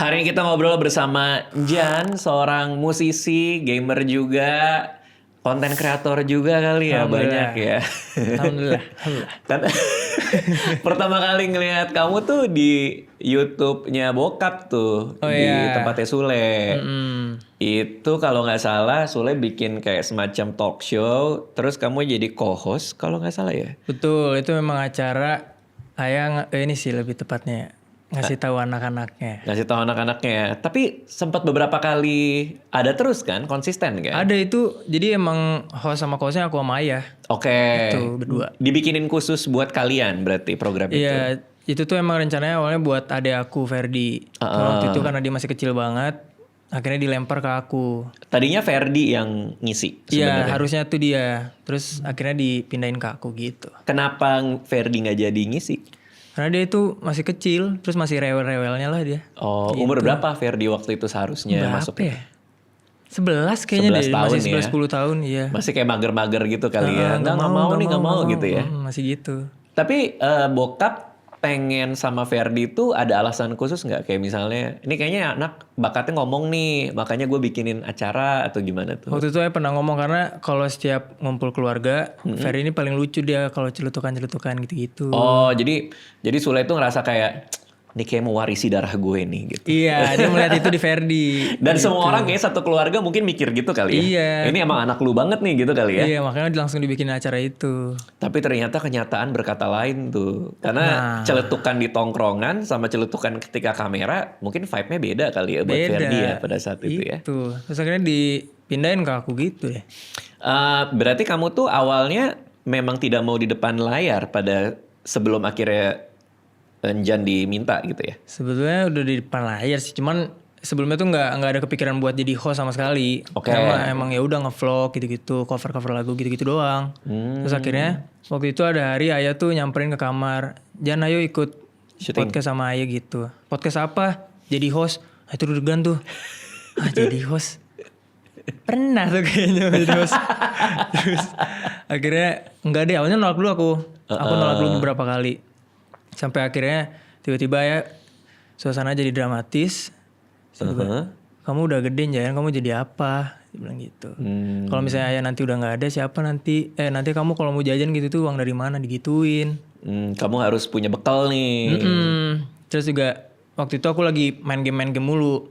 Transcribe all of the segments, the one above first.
Hari ini kita ngobrol bersama Jan, seorang musisi, gamer juga, konten kreator juga kali ya, banyak ya. Alhamdulillah. Kan pertama kali ngelihat kamu tuh di YouTube-nya Bokap tuh, di tempatnya Sule. Itu kalau nggak salah Sule bikin kayak semacam talk show, terus kamu jadi co-host kalau nggak salah ya? Betul, itu memang acara ini sih lebih tepatnya ngasih tahu anak-anaknya. Ngasih tahu anak-anaknya. Tapi sempat beberapa kali ada terus kan, konsisten kan? Ada itu, jadi emang host sama co-hostnya aku sama Ayah. Oke. Itu berdua. Dibikinin khusus buat kalian berarti program itu? Iya, itu tuh emang rencananya awalnya buat adik aku Ferdi. Waktu itu karena dia masih kecil banget, akhirnya dilempar ke aku. Tadinya Ferdi yang ngisi Iya, harusnya tuh dia. Terus akhirnya dipindahin ke aku gitu. Kenapa Ferdi nggak jadi ngisi? Karena dia itu masih kecil, terus masih rewel-rewelnya lah dia. Oh, umur berapa Ferdi waktu itu seharusnya masuk? Ya? 11 kayaknya 11 deh, tahun masih 11-10 tahun iya. Masih kayak mager-mager gitu kali ya. Nggak mau gitu ya. Masih gitu. Tapi Bokap pengen sama Ferdi itu ada alasan khusus nggak? Kayak misalnya, ini kayaknya anak bakatnya ngomong nih, makanya gue bikinin acara atau gimana tuh? Waktu itu saya pernah ngomong karena kalau setiap ngumpul keluarga, Ferdi ini paling lucu dia kalau celutukan-celutukan gitu-gitu. Oh, jadi Sule itu ngerasa kayak, ini kayak mewarisi darah gue nih gitu. Iya, dia melihat itu di Ferdi. Dan semua orang kayak satu keluarga mungkin mikir gitu kali ya. Iya. Ini emang anak lu banget nih gitu kali ya. Iya, makanya langsung dibikin acara itu. Tapi ternyata kenyataan berkata lain tuh. Karena celetukan di tongkrongan sama celetukan ketika kamera mungkin vibe-nya beda kali ya buat Ferdi ya pada saat itu ya. Itu. Terus akhirnya dipindahin ke aku gitu ya. Berarti kamu tuh awalnya memang tidak mau di depan layar pada sebelum akhirnya Jan diminta gitu ya? Sebetulnya udah di depan layar sih, cuman sebelumnya tuh nggak ada kepikiran buat jadi host sama sekali. Karena emang ya udah ngevlog gitu-gitu, cover lagu gitu-gitu doang. Terus akhirnya waktu itu ada hari Ayah tuh nyamperin ke kamar, Jan ayo ikut podcast sama Ayah gitu. Podcast apa? Jadi host. Itu deg-degan tuh. Jadi host. Pernah tuh kayaknya jadi host. Terus akhirnya enggak deh, awalnya nolak dulu aku. Aku nolak dulu beberapa kali. Sampai akhirnya tiba-tiba ya suasana jadi dramatis. Kamu udah gede Jan, kamu jadi apa? Dia bilang gitu. Kalau misalnya Ayah nanti udah nggak ada, siapa nanti? Nanti kamu kalau mau jajan gitu tuh uang dari mana? Digituin. Kamu harus punya bekal nih. Terus juga waktu itu aku lagi main game mulu.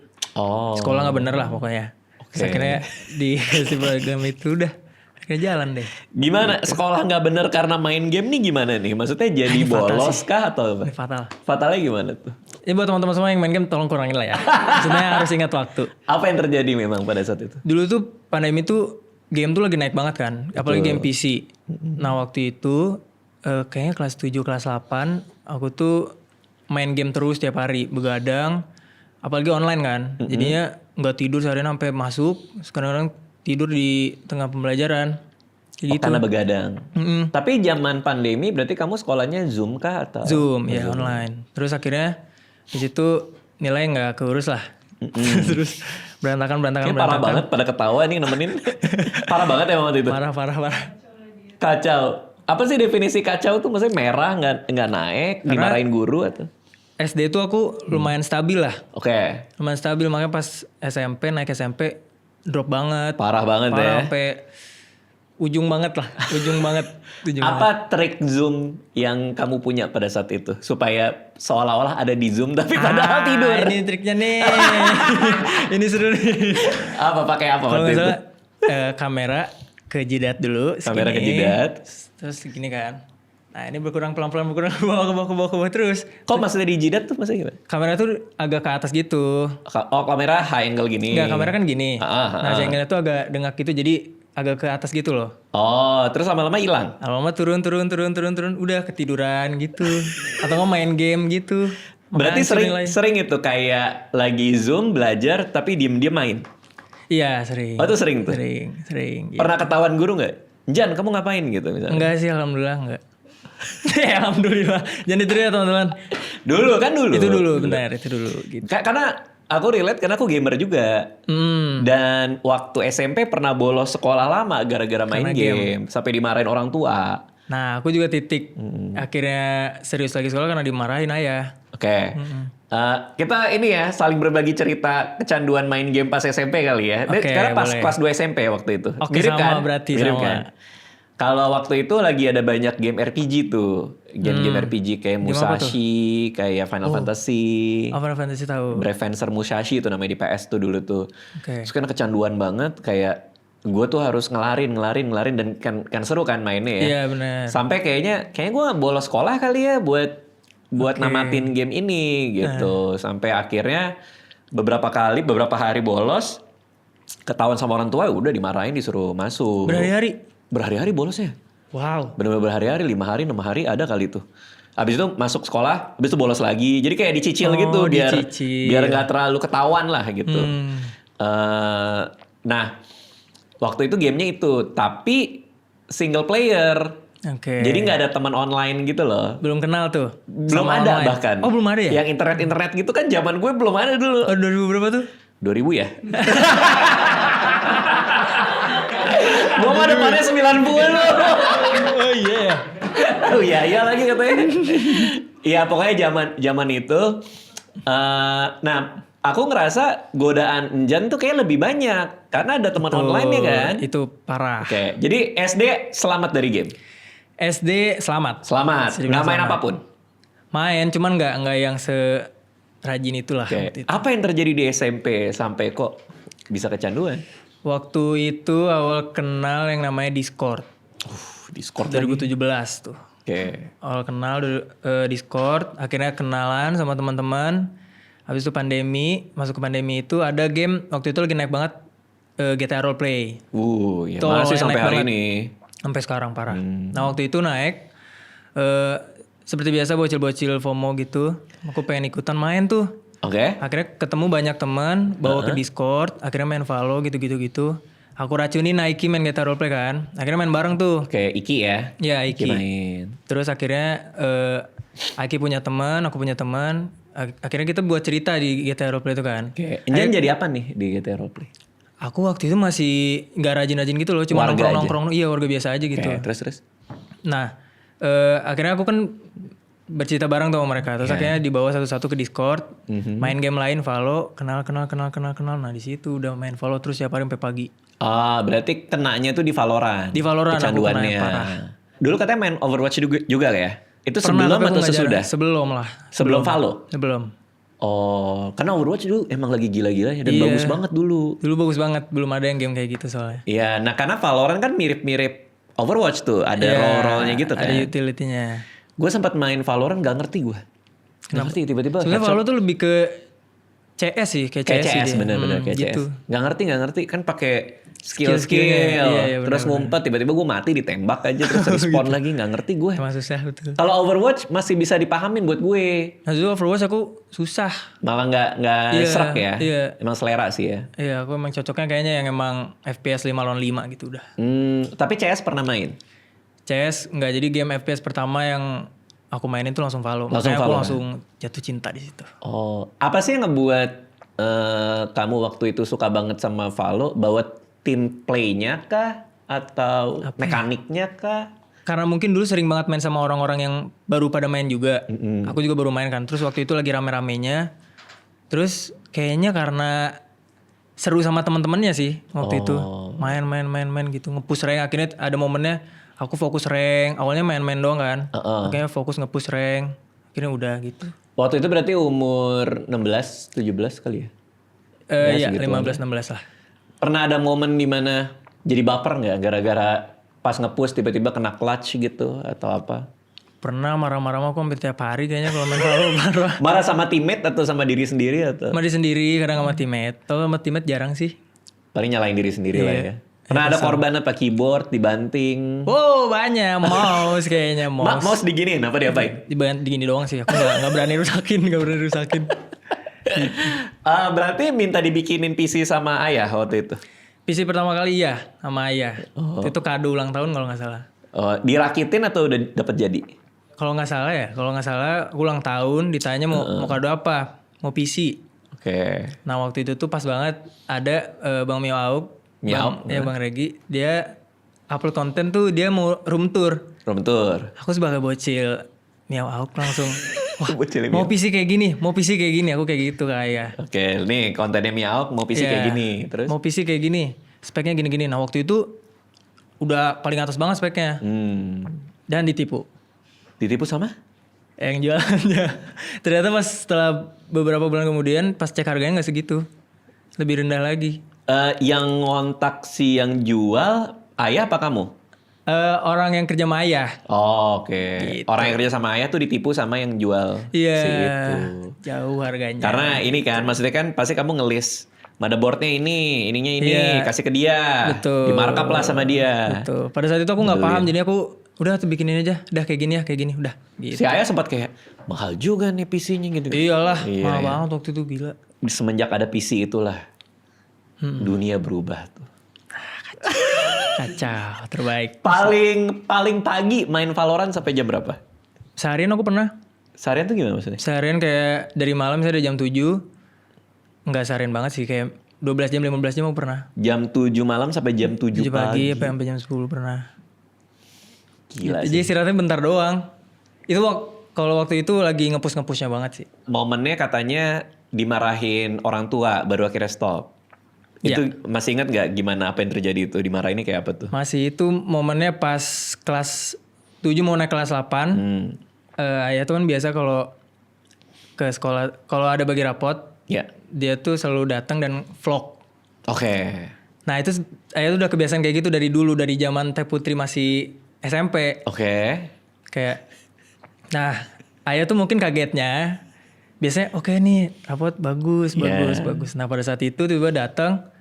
Sekolah nggak bener lah pokoknya. Terus akhirnya dikasih program itu udah. Akhirnya jalan deh. Gimana? Sekolah nggak bener karena main game nih gimana nih? Maksudnya jadi bolos kah atau apa? Ini fatal. Fatalnya gimana tuh? Ini buat teman-teman semua yang main game tolong kurangin lah ya. Maksudnya harus ingat waktu. Apa yang terjadi memang pada saat itu? Dulu tuh pandemi tuh game tuh lagi naik banget kan. Apalagi game PC. Nah waktu itu kayaknya kelas 7, kelas 8. Aku tuh main game terus tiap hari. Begadang. Apalagi online kan. Jadinya nggak tidur seharian sampai masuk. Sekarang tidur di tengah pembelajaran. Gitu. Karena begadang. Tapi zaman pandemi berarti kamu sekolahnya Zoom kah atau? Zoom ya online. Terus akhirnya di situ nilai nggak keurus lah. Terus berantakan. Parah banget pada ketawa nih nemenin. Parah banget ya waktu itu. Parah. Kacau. Apa sih definisi kacau tuh? Maksudnya merah nggak naik, dimarahin guru atau? SD tuh aku lumayan stabil lah. Oke. Lumayan stabil, makanya pas naik SMP drop banget. Parah banget ya. Sampai ujung banget. Apa trik Zoom yang kamu punya pada saat itu supaya seolah-olah ada di Zoom tapi padahal tidur? Ini triknya nih. Ini seru nih. Pakai apa waktu itu? Kamera ke jidat dulu. Kamera ke jidat. Terus gini kan. Nah ini berkurang pelan-pelan ke bawah terus. Kok maksudnya di jidat tuh maksudnya gimana? Kamera tuh agak ke atas gitu. Oh kamera high angle gini. Enggak, kamera kan gini. Nah angle tuh agak dengak gitu, jadi agak ke atas gitu loh. Oh, terus lama-lama hilang? Lama-lama turun. Udah ketiduran gitu. Atau mau main game gitu. Berarti sering itu kayak lagi Zoom belajar tapi diem-diem main? Iya sering. Oh itu sering tuh? Sering. Pernah ketahuan guru gak? Jan kamu ngapain gitu misalnya? Enggak sih, alhamdulillah enggak. Alhamdulillah. Jangan ditiru ya teman-teman. Dulu. Itu dulu benar, itu dulu gitu. Karena aku relate karena aku gamer juga. Dan waktu SMP pernah bolos sekolah lama gara-gara main game. Sampai dimarahin orang tua. Nah aku juga titik akhirnya serius lagi sekolah karena dimarahin ayah. Oke. Kita ini ya saling berbagi cerita kecanduan main game pas SMP kali ya. Karena pas kelas 2 SMP waktu itu. Oke, mirip sama kan? berarti mirip sama. Kan? Kalau waktu itu lagi ada banyak game RPG tuh. Game-game RPG kayak Musashi, kayak Final Fantasy. Final Fantasy tahu. Brave Fencer Musashi itu namanya di PS tuh dulu tuh. Okay. Terus kan kecanduan banget kayak gue tuh harus ngelarin dan kan seru kan mainnya ya. Iya benar. Sampai kayaknya gue bolos sekolah kali ya buat namatin game ini gitu. Sampai akhirnya beberapa hari bolos, ketahuan sama orang tua udah dimarahin disuruh masuk. Berhari-hari bolosnya. Wow. Bener-bener berhari-hari, 5 hari, 6 hari ada kali tuh. Abis itu masuk sekolah, abis itu bolos lagi. Jadi kayak dicicil gitu biar gak terlalu ketahuan lah gitu. Nah, waktu itu gamenya itu, tapi single player. Oke. Jadi nggak ada teman online gitu loh. Belum kenal tuh? Belum ada online. Bahkan. Oh belum ada ya? Yang internet gitu kan zaman gue belum ada dulu. Oh 2000 berapa tuh? 2000 ya? Gue mah depannya 90. Oh iya ya? Oh iya lagi katanya. Iya pokoknya zaman itu. Nah aku ngerasa godaan Enjan tuh kayak lebih banyak. Karena ada teman online ya kan? Itu parah. Oke, jadi SD selamat dari game? SD selamat. Nggak main apapun? Main, cuman nggak yang serajin itulah. Itu. Apa yang terjadi di SMP sampai kok bisa kecanduan? Waktu itu awal kenal yang namanya Discord. Discord 2017 tuh. Oke. Awal kenal Discord, akhirnya kenalan sama teman-teman. Habis itu masuk ke pandemi itu ada game waktu itu lagi naik banget GTA Roleplay. Ya masih sampai hari ini. Sampai sekarang parah. Nah waktu itu naik, seperti biasa bocil-bocil FOMO gitu. Aku pengen ikutan main tuh. Oke. Akhirnya ketemu banyak teman, bawa ke Discord, akhirnya main Valo gitu. Aku racunin Aiki main GTA Roleplay kan. Akhirnya main bareng tuh. Oke, Iki ya? Iya, Iki. Main. Terus akhirnya Aiki punya teman, aku punya teman. Akhirnya kita buat cerita di GTA Roleplay itu kan. Oke. Enjan jadi apa nih di GTA Roleplay? Aku waktu itu masih gak rajin-rajin gitu loh. Cuma nongkrong-nongkrong. Iya, warga biasa aja gitu. Terus? Nah, akhirnya aku kan bercerita bareng tuh sama mereka. Terus akhirnya dibawa satu-satu ke Discord. Main game lain, Valo. Kenal. Nah di situ udah main Valo terus tiap hari sampai pagi. Berarti kenanya tuh di Valorant. Di Valorant kecanduannya. Aku kena parah. Dulu katanya main Overwatch juga ya? Itu sebelum atau sesudah? Sebelum lah. Sebelum Valo? Sebelum. Oh, karena Overwatch dulu emang lagi gila-gilanya dan bagus banget dulu. Dulu bagus banget, belum ada yang game kayak gitu soalnya. Iya, nah karena Valorant kan mirip-mirip Overwatch tuh, ada role-nya gitu kan. Ada utility-nya. Gue sempat main Valorant gak ngerti gue. Gak ngerti tiba-tiba. Sebenarnya Valorant tuh lebih ke CS sih, kayak CS bener-bener kayak gitu. CS. Gak ngerti kan pakai skill. Iya, terus ngumpet tiba-tiba gue mati ditembak aja terus respawn lagi gak ngerti gue. Emang susah betul. Kalau Overwatch masih bisa dipahamin buat gue. Nah dulu Overwatch aku susah. Malah nggak serak ya. Iya. Emang selera sih ya. Iya aku emang cocoknya kayaknya yang emang FPS 5 lawan 5 gitu udah. Tapi CS pernah main? CS enggak, jadi game FPS pertama yang aku mainin tuh langsung Valo. Makanya aku langsung jatuh cinta di situ. Oh, apa sih yang ngebuat kamu waktu itu suka banget sama Valo? Bawa tim play-nya kah? Atau mekaniknya kah? Karena mungkin dulu sering banget main sama orang-orang yang baru pada main juga. Aku juga baru main kan. Terus waktu itu lagi rame-ramenya. Terus kayaknya karena seru sama teman-temannya sih waktu itu. Main gitu. Nge-push rank. Akhirnya ada momennya aku fokus rank. Awalnya main-main doang kan. Akhirnya fokus nge-push rank. Akhirnya udah gitu. Waktu itu berarti umur 16, 17 kali ya? Iya, 15-16 lah. Pernah ada momen dimana jadi baper nggak? Gara-gara pas nge-push tiba-tiba kena clutch gitu atau apa? Pernah marah-marah aku hampir tiap hari kayaknya kalau main Valo. Marah sama teammate atau sama diri sendiri atau? Sama diri sendiri, kadang sama teammate. Kalau sama teammate jarang sih. Paling nyalain diri sendiri lah ya. Pernah ada korban apa keyboard dibanting? Oh banyak, mouse kayaknya mouse. Mouse diginiin apa diapain? Digini doang sih, aku nggak berani rusakin. Berarti minta dibikinin PC sama ayah waktu itu? PC pertama kali iya sama ayah. Itu kado ulang tahun kalau nggak salah. Dirakitin atau udah dapat jadi? Kalau nggak salah aku ulang tahun ditanya mau kado apa? Mau PC. Oke. Nah waktu itu tuh pas banget ada Bang Miao Aub. Bang Regi, dia upload konten tuh dia mau room tour. Room tour. Aku sebagai bocil miau auk langsung. Wah, Bocil mau miau. PC kayak gini, aku kayak gitu kayak. Oke, nih kontennya Miauk mau PC kayak gini. Terus? Mau PC kayak gini, speknya gini-gini. Nah waktu itu udah paling atas banget speknya. Dan ditipu. Ditipu sama? Yang jualannya. Ternyata pas setelah beberapa bulan kemudian pas cek harganya nggak segitu. Lebih rendah lagi. Yang ngontak si yang jual ayah apa kamu? Orang yang kerja sama ayah. Oh, oke. Gitu. Orang yang kerja sama ayah tuh ditipu sama yang jual Iya. si itu. Jauh harganya. Karena ini kan maksudnya kan pasti kamu ngelis motherboardnya ini, ininya ini, Iya. kasih ke dia. Betul. Di markup lah sama dia. Betul. Pada saat itu aku nggak paham, jadi aku udah tuh bikinin aja, udah kayak gini ya, kayak gini, udah. Gitu. Si ayah sempat kayak mahal juga nih PC-nya gitu. Iyalah, Iya, mahal iya. banget waktu itu gila. Semenjak ada PC itulah dunia berubah tuh. Kacau, terbaik. Paling pagi main Valorant sampai jam berapa? Seharian aku pernah. Seharian tuh gimana maksudnya? Seharian kayak dari malam misalnya dari jam 7. Enggak seharian banget sih, kayak 12 jam, 15 jam aku pernah. Jam 7 malam sampai jam 7 7 pagi. pagi sampai jam 10 pernah. Gila Jadi sih. istirahatnya bentar doang. Itu kalau waktu itu lagi ngepush-ngepushnya banget sih. Momennya katanya dimarahin orang tua baru akhirnya stop. Itu masih ingat gak gimana apa yang terjadi itu? Dimarahinnya kayak apa tuh? Masih itu momennya pas kelas 7 mau naik kelas 8. Ayah tuh kan biasa kalau ke sekolah, kalau ada bagi rapot, Ya. dia tuh selalu datang dan vlog. Oke. Nah itu ayah tuh udah kebiasaan kayak gitu dari dulu, dari zaman Teh Putri masih SMP. Oke. Kayak, nah ayah tuh mungkin kagetnya, biasanya oke nih rapot bagus. Nah pada saat itu tiba-tiba datang,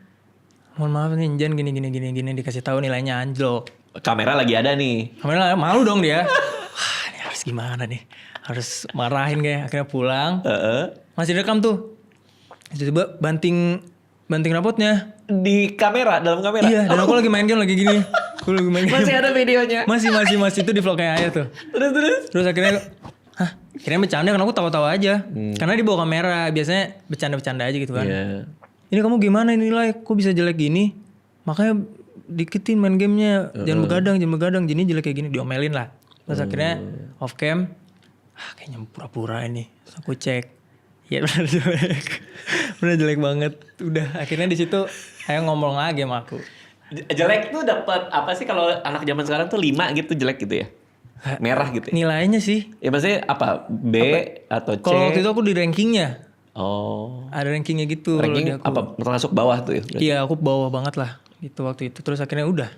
mohon maaf nih Jan gini dikasih tahu nilainya anjlok. Kamera lagi ada nih. Kamera malu dong dia. Wah ini harus gimana nih, harus marahin kayak. Akhirnya pulang, masih rekam tuh. Tiba-tiba banting rapotnya. Di kamera, dalam kamera? Iya, dan aku lagi main game lagi gini. Aku lagi main game. Masih ada videonya? Masih itu di vlognya Ayah tuh. Terus akhirnya, akhirnya bercanda kan aku tawa-tawa aja. Karena dia bawa kamera, biasanya bercanda-bercanda aja gitu kan. Iya. Ini kamu gimana nilai, kok bisa jelek gini? Makanya dikitin main gamenya, jangan begadang, jadi jelek kayak gini, diomelin lah. Terus akhirnya off cam, kayaknya pura-pura ini. Terus aku cek, ya benar jelek banget. Udah akhirnya di situ Ayah ngomong lagi sama aku. Jelek tuh dapat apa sih kalau anak zaman sekarang tuh 5 gitu jelek gitu ya? Merah gitu ya? Nilainya sih. Ya maksudnya apa? B atau C? Kalau waktu itu aku di rankingnya. Oh. Ada rankingnya gitu. Ranking kalau di aku. apa? Termasuk bawah tuh ya? Berarti? Iya aku bawah banget lah. Gitu waktu itu. Terus akhirnya udah.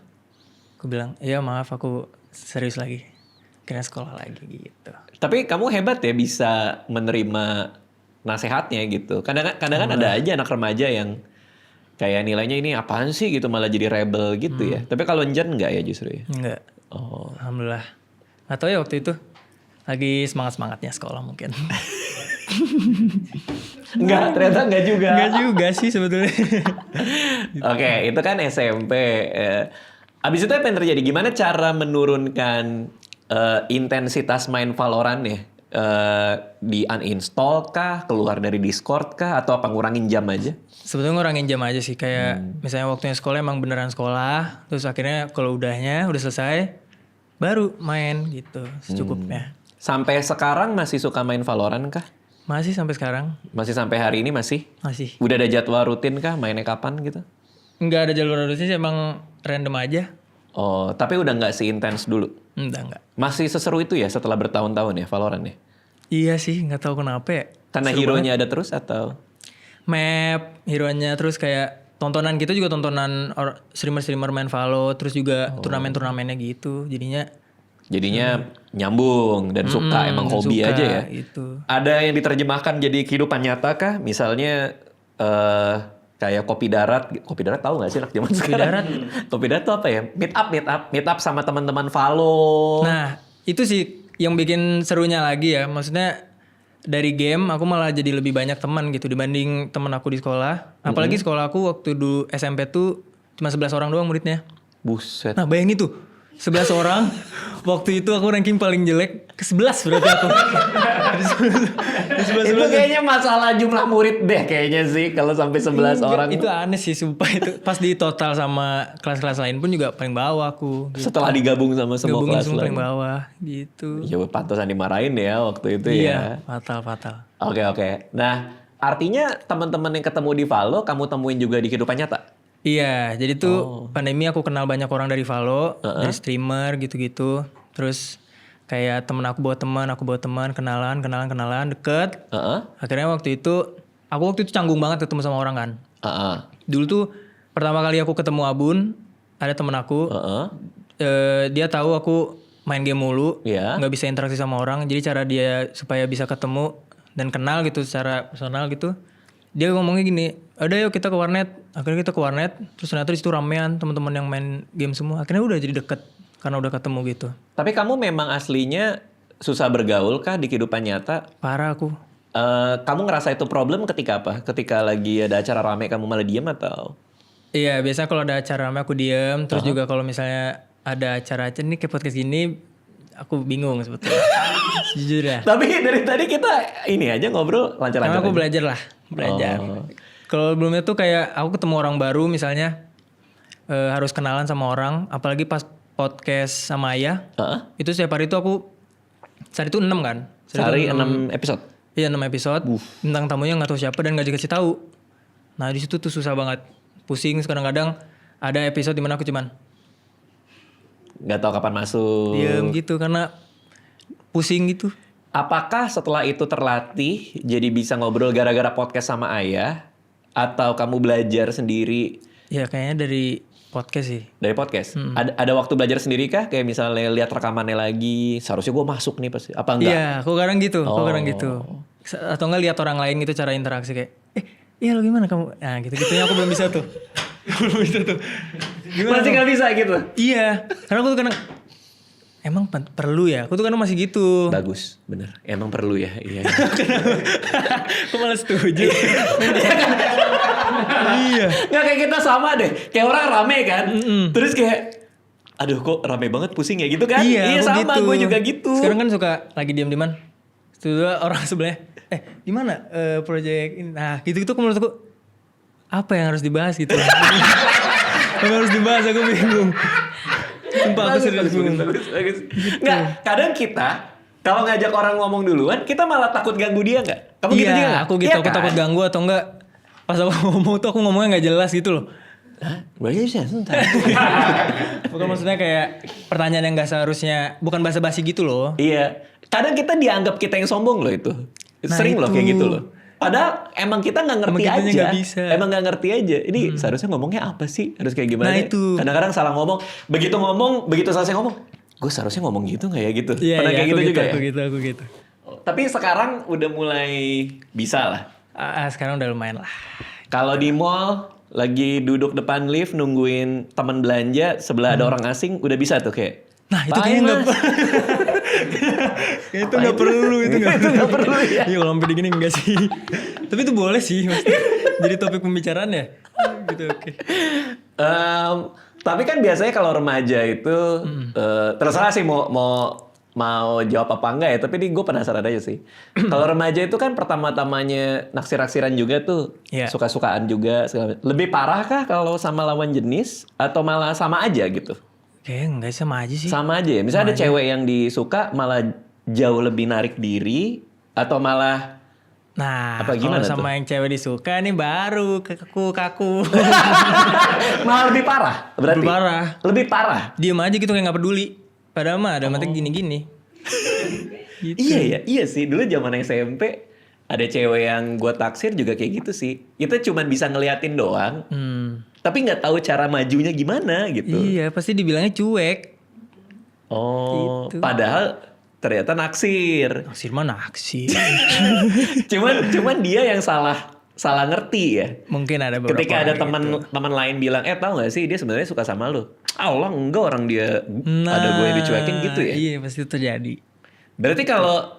Aku bilang, iya maaf aku serius lagi. Akhirnya sekolah lagi gitu. Tapi kamu hebat ya bisa menerima nasehatnya gitu. Kadang ada aja anak remaja yang kayak nilainya ini apaan sih gitu malah jadi rebel gitu ya. Tapi kalau Jan enggak ya justru ya? Enggak. Oh. Alhamdulillah. Atau ya waktu itu lagi semangat-semangatnya sekolah mungkin. Enggak, ternyata enggak juga. Enggak juga sih sebetulnya. Oke, itu kan SMP. Abis itu apa yang terjadi? Gimana cara menurunkan intensitas main Valorant ya? Di uninstall kah? Keluar dari Discord kah? Atau apa ngurangin jam aja? Sebetulnya ngurangin jam aja sih. Kayak misalnya waktunya sekolah emang beneran sekolah. Terus akhirnya kalau udah selesai, baru main gitu secukupnya. Sampai sekarang masih suka main Valorant kah? Masih sampai sekarang. Masih sampai hari ini masih? Masih. Udah ada jadwal rutin kah? Mainnya kapan gitu? Nggak ada jalur rutin sih, emang random aja. Oh, tapi udah nggak seintens dulu? Enggak. Masih seseru itu ya setelah bertahun-tahun ya Valorant ya? Iya sih, nggak tahu kenapa ya. Karena hero-nya ada terus atau? Map, hero-nya terus kayak tontonan kita juga tontonan streamer-streamer main Valo, terus juga turnamen-turnamennya gitu. Jadinya nyambung dan suka emang hobi suka, aja ya. Gitu. Ada yang diterjemahkan jadi kehidupan nyata kah? Misalnya kayak Kopi Darat tahu nggak sih anak zaman sekarang? Kopi Darat tuh apa ya? Meet up sama teman-teman Valo. Nah, itu sih yang bikin serunya lagi ya. Maksudnya dari game aku malah jadi lebih banyak teman gitu dibanding teman aku di sekolah. Apalagi sekolah aku waktu dulu SMP tuh cuma 11 orang doang muridnya. Buset. Nah, bayangin tuh 11 orang. Waktu itu aku ranking paling jelek ke 11 berarti aku. Itu kayaknya masalah jumlah murid deh kayaknya sih kalau sampai 11 orang. Itu aneh sih sumpah itu. Pas di total sama kelas-kelas lain pun juga paling bawah aku. Gitu. Setelah digabung sama semua kelas lain. Paling bawah gitu. Ya pantasan dimarahin ya waktu itu ya. Iya, fatal. Oke. Nah, artinya teman-teman yang ketemu di Valo kamu temuin juga di kehidupan nyata? Iya, jadi tuh pandemi aku kenal banyak orang dari Valo, dari streamer gitu-gitu. Terus kayak aku bawa teman, kenalan, deket. Akhirnya waktu itu canggung banget ketemu sama orang kan. Dulu tuh pertama kali aku ketemu Abun, ada temen aku. Dia tahu aku main game mulu, nggak bisa interaksi sama orang. Jadi cara dia supaya bisa ketemu dan kenal gitu secara personal gitu, dia ngomongnya gini, udah yuk kita ke warnet. Akhirnya kita ke warnet, terus ternyata di situ ramean teman-teman yang main game semua. Akhirnya udah jadi deket karena udah ketemu gitu. Tapi kamu memang aslinya susah bergaul kah di kehidupan nyata? Parah aku. Kamu ngerasa itu problem ketika apa? Ketika lagi ada acara rame kamu malah diem atau? Iya, biasa kalau ada acara rame aku diem. Terus juga kalau misalnya ada acara nih kayak podcast gini, aku bingung sebetulnya. Jujur ya. Tapi dari tadi kita ini aja ngobrol lancar-lancar. Karena aku belajar. Kalau sebelumnya tuh kayak aku ketemu orang baru misalnya, harus kenalan sama orang. Apalagi pas podcast sama Ayah. Itu setiap hari itu aku, sehari itu 6 kan. Sehari 6 episode? Iya 6 episode. Tentang tamunya gak tahu siapa dan gak dikasih tahu. Nah di situ tuh susah banget. Pusing kadang-kadang ada episode dimana aku cuman gak tahu kapan masuk. Diem gitu karena pusing gitu. Apakah setelah itu terlatih jadi bisa ngobrol gara-gara podcast sama Ayah? Atau kamu belajar sendiri? Ya kayaknya dari podcast sih. Dari podcast? Ada waktu belajar sendiri kah? Kayak misalnya lihat rekamannya lagi, seharusnya gue masuk nih pasti. Apa enggak? Iya, aku kadang gitu. Atau enggak lihat orang lain gitu cara interaksi kayak, iya lo gimana kamu? Nah gitu-gitunya aku belum bisa tuh. Gimana masih gak bisa gitu? Iya, karena aku tuh kadang, emang perlu ya? Aku tuh kadang masih gitu. Bagus, bener. Emang perlu ya? Iya. Aku malah setuju. Iya. Nggak kayak kita sama deh. Kayak orang rame kan. Terus kayak, aduh kok rame banget pusing ya gitu kan? Iya sama gitu. Gue juga gitu. Sekarang kan suka lagi diam-diaman. Terus orang sebelahnya, gimana project ini? Nah gitu-gitu menurut aku, apa yang harus dibahas gitu. Apa yang harus dibahas aku bingung. Sumpah aku serius bingung. Bagus. Nggak, kadang kita kalau ngajak orang ngomong duluan, kita malah takut ganggu dia nggak? Kamu gitu juga nggak? Aku gitu, aku takut ganggu atau enggak. Pas aku ngomong tuh aku ngomongnya nggak jelas gitu loh. Hah? Berarti bisa sebentar. Bukan maksudnya kayak pertanyaan yang nggak seharusnya, bukan basa-basi gitu loh. Iya. Kadang kita dianggap kita yang sombong loh itu. Sering loh kayak gitu loh. Padahal emang kita nggak ngerti aja. Gak bisa. Emang nggak ngerti aja. Ini seharusnya ngomongnya apa sih? Harus kayak gimana? Nah itu. Kadang-kadang salah ngomong. Begitu selesai ngomong, gue seharusnya ngomong gitu nggak ya gitu? Iya, pernah kayak gitu juga ya? Aku gitu. Tapi sekarang udah mulai bisa lah. Sekarang udah lumayan lah. Kalau di mall lagi duduk depan lift nungguin teman belanja sebelah ada orang asing udah bisa tuh kayak. Nah itu kayaknya nggak. Itu nggak perlu itu nggak perlu ya. Iya kalau sampai digini enggak sih. Tapi itu boleh sih mas. Jadi topik pembicaraan ya. Gitu oke. Tapi kan biasanya kalau remaja itu terserah sih mau jawab apa enggak ya. Tapi ini gue penasaran aja sih. Kalau remaja itu kan pertama-tamanya naksir-naksiran juga tuh, suka-sukaan juga. Lebih parah kah kalau sama lawan jenis atau malah sama aja gitu? Kayaknya enggak sama aja sih. Sama aja ya. Misalnya ada cewek yang disuka malah jauh lebih narik diri atau malah nah kalau sama yang cewek disuka nih baru kaku. Malah lebih parah berarti. Lebih parah. Diem aja gitu kayak nggak peduli. Padahal mah ada mata gini-gini. Gitu. Iya sih. Dulu zaman SMP ada cewek yang gue taksir juga kayak gitu sih. Kita cuma bisa ngeliatin doang. Tapi nggak tahu cara majunya gimana gitu. Iya, pasti dibilangnya cuek. Oh, gitu. Padahal ternyata naksir. Naksir mah naksir. cuman dia yang salah ngerti ya. Mungkin ada beberapa. Ketika ada teman lain bilang, tahu nggak sih dia sebenarnya suka sama lu. Allah enggak, orang dia ada gue yang dicuekin gitu ya. Iya, pasti terjadi. Berarti kalau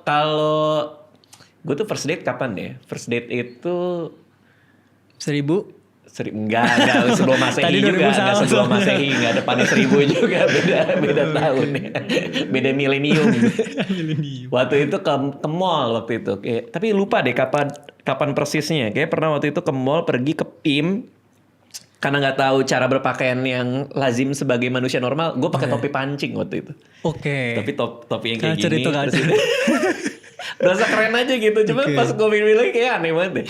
gue tuh first date kapan ya? First date itu 1000 Enggak sebelum Masehi juga, enggak sebelum Masehi, enggak depannya 1000 juga, beda tahun ya. Beda milenium. Waktu itu ke mall waktu itu. Tapi lupa deh kapan persisnya. Kayak pernah waktu itu ke mall, pergi ke PIM karena nggak tahu cara berpakaian yang lazim sebagai manusia normal. Gue pakai topi pancing waktu itu. Tapi topi yang kayak gini. Terus ini berasa keren aja gitu. Cuma pas gue pilih kayak aneh banget deh.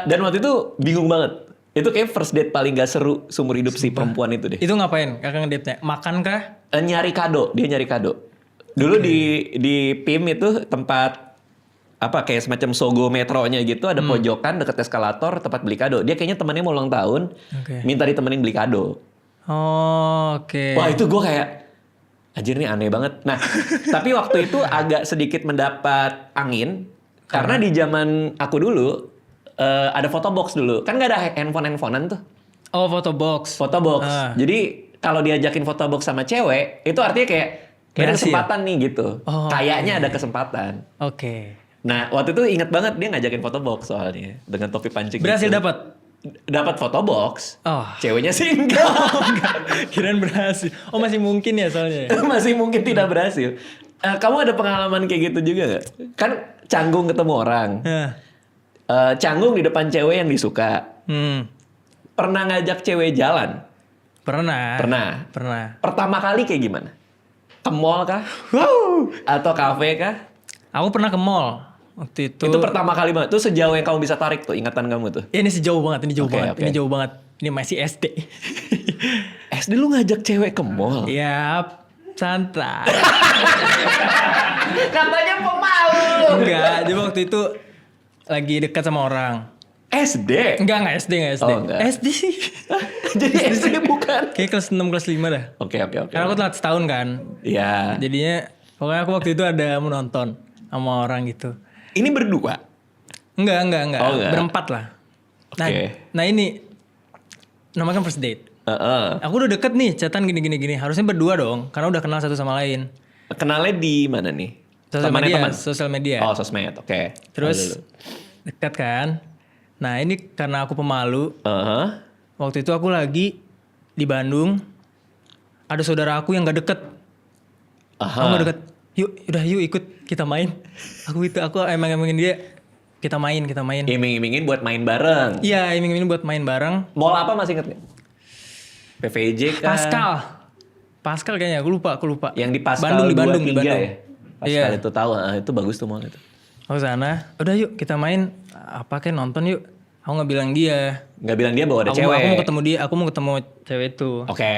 Dan waktu itu bingung banget. Itu kayak first date paling gak seru seumur hidup si perempuan itu deh. Itu ngapain kakak ngedate-nya? Makan kah? Nyari kado. Dia nyari kado. Dulu di PIM itu tempat kayak semacam Sogo metronya gitu. Ada pojokan deket eskalator tempat beli kado. Dia kayaknya temannya mau ulang tahun. Minta ditemenin beli kado. Wah itu gue kayak anjir nih aneh banget. Nah, tapi waktu itu agak sedikit mendapat angin. Karena di zaman aku dulu, ada photobox dulu. Kan gak ada handphone-handphonean tuh. Photobox. Jadi, kalau diajakin photobox sama cewek, itu artinya kayak ada kesempatan nih gitu. Kayaknya ada kesempatan. Nah, waktu itu inget banget dia ngajakin photobox soalnya. Dengan topi pancing. Berhasil dapat? Dapat photobox. Ceweknya sih enggak. Kirain berhasil. Masih mungkin ya soalnya. Masih mungkin tidak berhasil. Kamu ada pengalaman kayak gitu juga gak? Kan canggung ketemu orang. Canggung di depan cewek yang disuka. Pernah ngajak cewek jalan? Pernah. Pertama kali kayak gimana? Ke mall kah? Atau kafe kah? Aku pernah ke mall. Waktu itu pertama kali banget. Itu sejauh yang kamu bisa tarik tuh ingatan kamu tuh. Ini sejauh banget, ini jauh banget. Ini masih SD. SD lu ngajak cewek ke mall? Iya, santai. Katanya pemalu. Enggak, jadi waktu itu lagi dekat sama orang. SD? Enggak SD. SD sih. Jadi SD bukan? Kayak kelas 6, kelas 5 dah. Oke. Karena aku telat setahun kan. Iya. Jadinya, pokoknya aku waktu itu ada menonton sama orang gitu. Ini berdua? Enggak. Berempat lah. Nah ini, namanya kan first date. Aku udah deket nih, chatan gini. Harusnya berdua dong, karena udah kenal satu sama lain. Kenalnya di mana nih? Sosial media. Sosmed, oke. Terus dekat kan. Nah ini karena aku pemalu. Waktu itu aku lagi di Bandung. Ada saudara aku yang gak deket. Aku gak deket. Yuk ikut kita main. Aku emang-emangin dia. Kita main. Iming-imingin buat main bareng. Iya, iming-imingin buat main bareng. Mall apa masih inget gak? PVJ kah? Pascal kayaknya, aku lupa. Yang di Pascal di Bandung. Ya? Pascal itu tahu, itu bagus tuh mall itu. Aku sana, udah yuk kita main. Apa kayak nonton yuk. Aku gak bilang dia. Gak bilang dia bahwa ada cewek? Aku mau ketemu dia, aku mau ketemu cewek itu. Oke,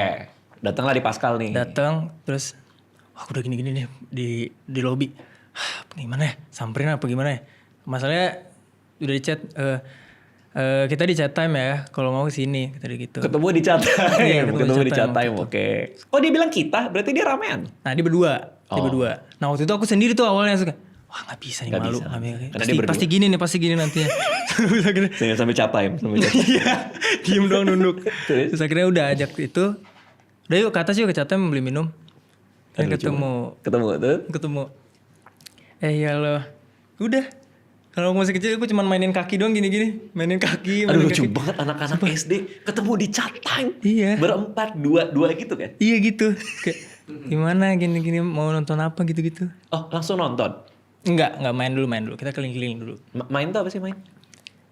datanglah di Pascal nih. Datang, terus aku udah gini-gini nih di lobi. Gimana ya? Samperin apa gimana ya? Masalahnya udah di chat, kita di chat time ya. Kalau mau kesini, kita gitu. Ketemu di chat time. Iya, ketemu di chat time. Oke. Oh dia bilang kita, berarti dia ramean. Nah dia berdua. Nah waktu itu aku sendiri tuh awalnya suka. Wah nggak bisa nih, malu. Pasti gini nantinya. Sampai chat time. Iya. Diem doang nunduk. Terus akhirnya udah ajak itu. Udah yuk ke atas yuk ke chat time beli minum. Dan ketemu tuh. Ya Allah. Udah. Kalau masih kecil aku cuma mainin kaki doang gini-gini. Mainin kaki. Lucu banget anak-anak SD ketemu di chat time. Iya. Berempat, dua gitu kan? Iya gitu. Kayak gimana gini-gini mau nonton apa gitu-gitu. Oh langsung nonton? Enggak main dulu. Kita keliling-keliling dulu. Main tuh apa sih main?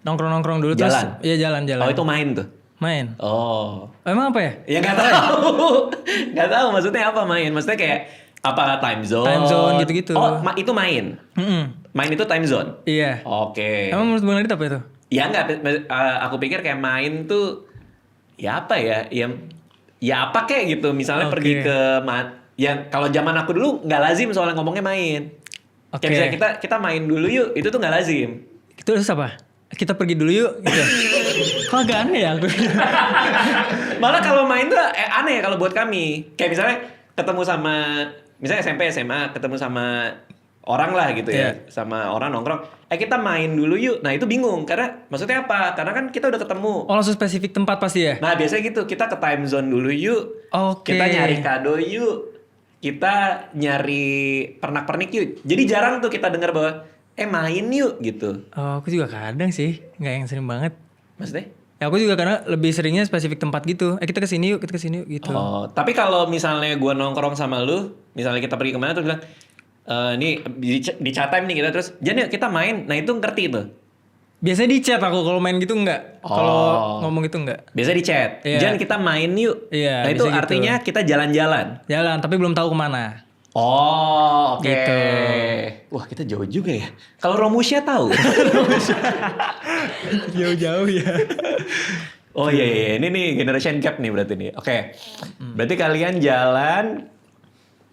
Nongkrong dulu. Jalan? Terus, iya jalan. Oh itu main tuh? Main. Oh. Emang apa ya? Ya gak tahu. Gak tahu maksudnya apa main. Maksudnya kayak apa time zone gitu-gitu. Oh itu main? Main itu time zone? Iya. Oke. Emang menurut Bang Adit apa itu? Ya enggak, aku pikir kayak main tuh ya apa ya? Ya apa kayak gitu. Misalnya pergi ke yang kalau zaman aku dulu nggak lazim soalnya ngomongnya main. Kayak misalnya kita main dulu yuk, itu tuh nggak lazim. Terus apa? Kita pergi dulu yuk gitu. Kok agak aneh ya aku? Malah kalau main tuh aneh kalau buat kami. Kayak misalnya ketemu sama misalnya SMP SMA ketemu sama orang lah gitu ya, sama orang nongkrong. Kita main dulu yuk. Nah itu bingung karena maksudnya apa? Karena kan kita udah ketemu. Oh langsung spesifik tempat pasti ya? Nah biasanya gitu, kita ke time zone dulu yuk. Kita nyari kado yuk. Kita nyari pernak-pernik yuk. Jadi jarang tuh kita dengar bahwa main yuk gitu. Oh aku juga kadang sih, nggak yang sering banget. Maksudnya? Ya aku juga karena lebih seringnya spesifik tempat gitu. Kita kesini yuk gitu. Oh, tapi kalau misalnya gue nongkrong sama lu, misalnya kita pergi kemana terus bilang, ini di chat time nih kita terus, Jan yuk kita main. Nah itu ngerti itu. Biasanya di chat aku kalau main gitu enggak. Kalau ngomong gitu enggak. Biasanya di chat. Iya. Jan kita main yuk. Iya, Nah itu bisa gitu. artinya kita jalan-jalan. Jalan, tapi belum tahu kemana. Oh, oke. Gitu. Wah, kita jauh juga ya. Kalau Romusha tahu. Jauh-jauh ya. Oh iya. Ini nih generation gap nih berarti nih. Oke. Berarti kalian jalan.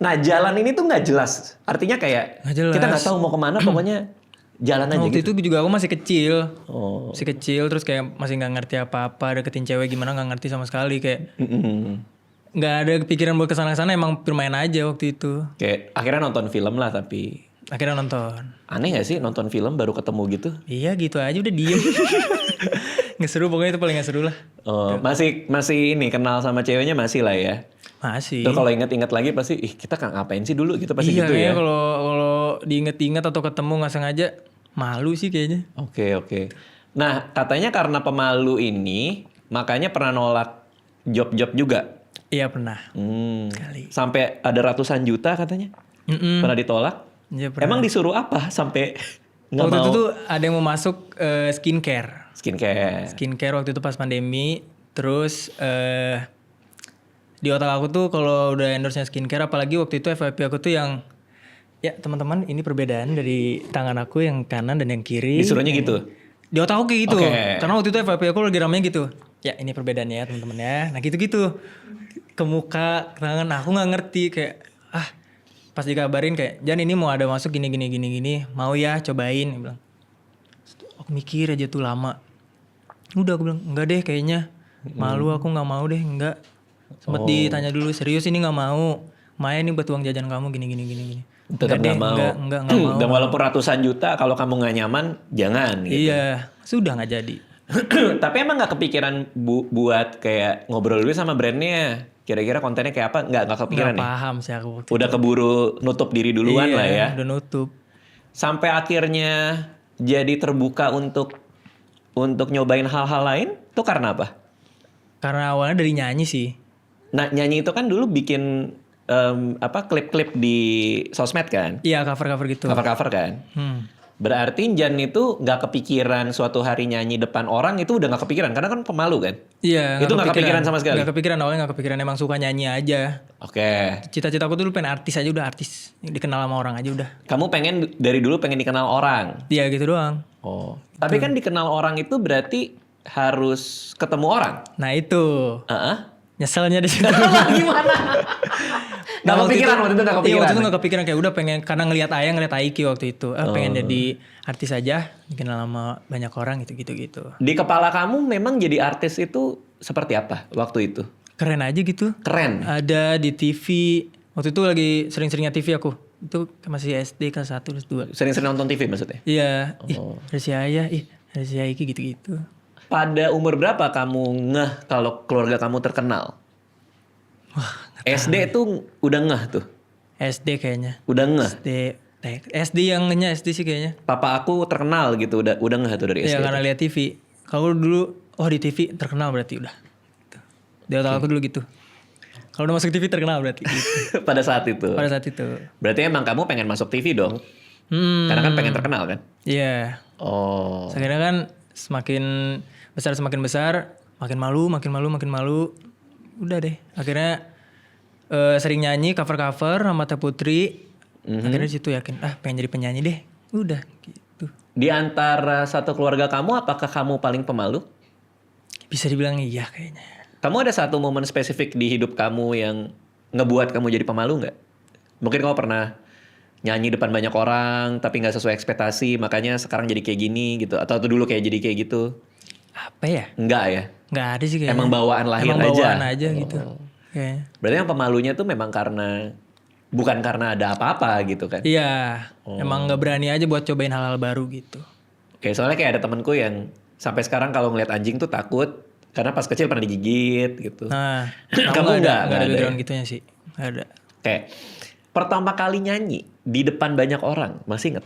Nah, jalan ini tuh nggak jelas. Artinya kayak Nggak jelas. kita nggak tahu mau kemana, pokoknya jalan aja Waktu gitu. itu juga aku masih kecil. Oh. Masih kecil terus kayak masih nggak ngerti apa-apa, deketin cewek gimana nggak ngerti sama sekali, kayak nggak ada kepikiran buat kesana-sana, emang bermain aja waktu itu. Kayak akhirnya nonton film lah tapi Akhirnya nonton. aneh gak sih nonton film baru ketemu gitu? Iya gitu aja udah diem. Nggak seru, pokoknya itu paling nggak seru lah. Oh, masih ini kenal sama ceweknya masih lah ya. Masih. Terus kalau inget-inget lagi pasti kita kan ngapain sih dulu gitu pasti Iya, gitu ya. kayaknya kalau diinget-inget atau ketemu nggak sengaja malu sih kayaknya. Oke. Nah, katanya karena pemalu ini makanya pernah nolak job-job juga. Iya pernah. Kali. Sampai ada ratusan juta katanya. Pernah ditolak? Iya pernah. Emang disuruh apa sampai nggak Waktu mau? itu tuh ada yang mau masuk skincare. Skincare waktu itu pas pandemi. Terus di otak aku tuh kalau udah endorse-nya skincare, apalagi waktu itu FYP aku tuh yang, ya teman-teman ini perbedaan dari tangan aku yang kanan dan yang kiri. Disuruhnya gitu? Di otak aku kayak gitu. Okay. Karena waktu itu FYP aku lagi ramenya gitu. Ya ini perbedaannya ya teman-teman ya. Nah gitu-gitu. Ke muka, ke tangan, aku nggak ngerti kayak pas dikabarin kayak, Jan ini mau ada masuk gini, mau ya cobain. Dia bilang. Aku mikir aja tuh lama. Udah aku bilang enggak deh kayaknya, malu aku nggak mau deh, enggak. Sempet ditanya dulu, serius ini nggak mau, Maya ini buat uang jajan kamu gini. Tetap nggak mau. Enggak mau. Dan walaupun ratusan juta, kalau kamu nggak nyaman, jangan. Gitu. Iya, sudah nggak jadi. Tapi emang nggak kepikiran buat kayak ngobrol dulu sama brandnya? Kira-kira kontennya kayak apa? Nggak kepikiran Nggak paham sih aku. Udah keburu nutup diri duluan lah ya. Udah nutup. Sampai akhirnya jadi terbuka untuk nyobain hal-hal lain, tuh karena apa? Karena awalnya dari nyanyi sih. Nah, nyanyi itu kan dulu bikin klip-klip di sosmed kan? Iya, cover-cover gitu. Cover-cover kan? Berarti Jan itu nggak kepikiran suatu hari nyanyi depan orang, itu udah nggak kepikiran karena kan pemalu kan? Iya. Itu nggak kepikiran sama sekali? Nggak kepikiran, awalnya nggak kepikiran, emang suka nyanyi aja. Oke. Cita-cita aku dulu pengen artis aja, udah artis. Dikenal sama orang aja udah. Kamu dari dulu pengen dikenal orang? Iya gitu doang. Oh. Tapi kan dikenal orang itu berarti harus ketemu orang? Nah itu. Nyeselnya di situ. Gimana? Nggak kepikiran waktu itu nggak kepikiran? Iya waktu itu nggak kepikiran, kayak udah pengen, karena ngelihat Aiki waktu itu. Pengen jadi artis aja, dikenal sama banyak orang gitu. Di kepala kamu memang jadi artis itu seperti apa waktu itu? Keren aja gitu. Keren? Ada di TV. Waktu itu lagi sering-seringnya TV aku. Itu masih SD kelas 1, kelas 2. Sering-sering nonton TV maksudnya? Iya. Ada si Ayah, ada si Aiki gitu-gitu. Pada umur berapa kamu ngeh kalau keluarga kamu terkenal? Wah, SD tuh udah ngeh tuh? SD kayaknya. Udah ngeh? SD yang ngehnya SD sih kayaknya. Papa aku terkenal gitu, udah ngeh tuh dari SD? Iya karena lihat TV. Kalau dulu, di TV terkenal berarti udah. Gitu. Di otak aku dulu gitu. Kalau udah masuk TV terkenal berarti. Gitu. Pada saat itu? Pada saat itu. Berarti emang kamu pengen masuk TV dong? Karena kan pengen terkenal kan? Iya. Oh. Akhirnya kan semakin besar, makin malu. Udah deh. Akhirnya sering nyanyi cover sama Teh Putri. Akhirnya di situ yakin, pengen jadi penyanyi deh. Udah gitu. Di antara satu keluarga kamu, apakah kamu paling pemalu? Bisa dibilang iya kayaknya. Kamu ada satu momen spesifik di hidup kamu yang ngebuat kamu jadi pemalu nggak? Mungkin kamu pernah nyanyi depan banyak orang tapi nggak sesuai ekspektasi, makanya sekarang jadi kayak gini gitu. Atau dulu kayak jadi kayak gitu? Apa ya? Enggak ya? Nggak ada sih kayaknya. Emang bawaan lahir Emang aja? bawaan aja gitu. Kayaknya. Berarti yang pemalunya tuh memang bukan karena ada apa-apa gitu kan? Iya. Emang nggak berani aja buat cobain hal-hal baru gitu. Oke, soalnya kayak ada temenku yang sampai sekarang kalau ngeliat anjing tuh takut karena pas kecil pernah digigit gitu. Nah, kamu nggak ada background ya? gitunya sih. Nggak ada. Oke, pertama kali nyanyi di depan banyak orang, masih inget?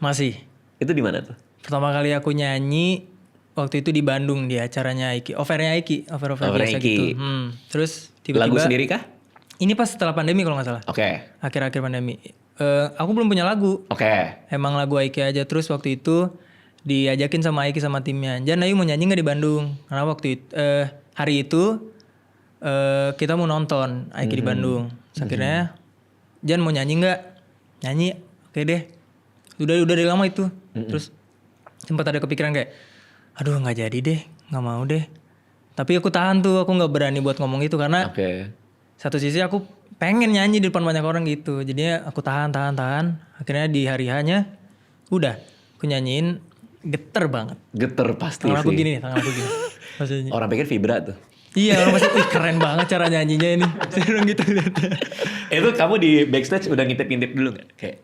Masih. Itu di mana tuh? Pertama kali aku nyanyi waktu itu di Bandung di acaranya Aiki, over-nya Aiki, over biasa Aiki. gitu. Terus tiba-tiba. Lagu sendiri kah? Ini pas setelah pandemi kalau nggak salah. Oke. Akhir-akhir pandemi. Aku belum punya lagu. Oke. Emang lagu Aiki aja. Terus waktu itu diajakin sama Aiki sama timnya. Jan, ayo mau nyanyi nggak di Bandung? Karena waktu itu hari itu kita mau nonton Aiki di Bandung. Terus akhirnya Jan mau nyanyi nggak? Nyanyi. Oke deh. Udah dari lama itu. Terus sempat ada kepikiran kayak, aduh nggak jadi deh, nggak mau deh. Tapi aku tahan tuh, aku nggak berani buat ngomong itu karena satu sisi aku pengen nyanyi di depan banyak orang gitu. Jadinya aku tahan. Akhirnya di hari hanya udah aku nyanyiin, geter banget. Geter pasti tangan sih. Tangan aku gini. Maksudnya. Orang pikir vibra tuh. Iya, orang pasti keren banget cara nyanyinya ini. Saya bilang gitu lihat. Itu kamu di backstage udah ngintip-ngintip dulu gak? Kayak,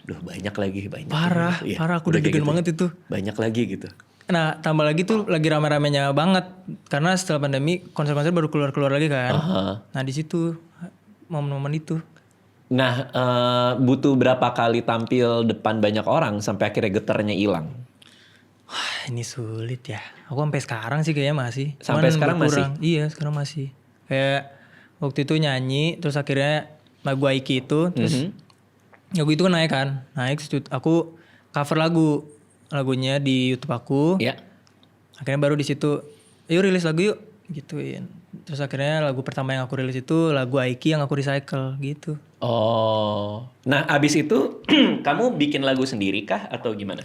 duh banyak lagi. Parah, aku udah deg-degan banget itu. Banyak lagi gitu. Nah tambah lagi tuh lagi rame-ramenya banget. Karena setelah pandemi konser-konser baru keluar lagi kan. Nah di situ momen-momen itu. Nah butuh berapa kali tampil depan banyak orang sampai akhirnya getarnya hilang? Wah ini sulit ya. Aku sampai sekarang sih kayaknya masih. Sampai sekarang berkurang. Masih? Iya sekarang masih. Kayak waktu itu nyanyi terus akhirnya lagu Aiki itu. Terus lagu itu kan naik. Aku cover lagunya di YouTube aku. Iya. Akhirnya baru di situ, yuk rilis lagu yuk, gituin. Terus akhirnya lagu pertama yang aku rilis itu lagu Aiki yang aku recycle gitu. Oh, nah abis itu kamu bikin lagu sendiri kah atau gimana?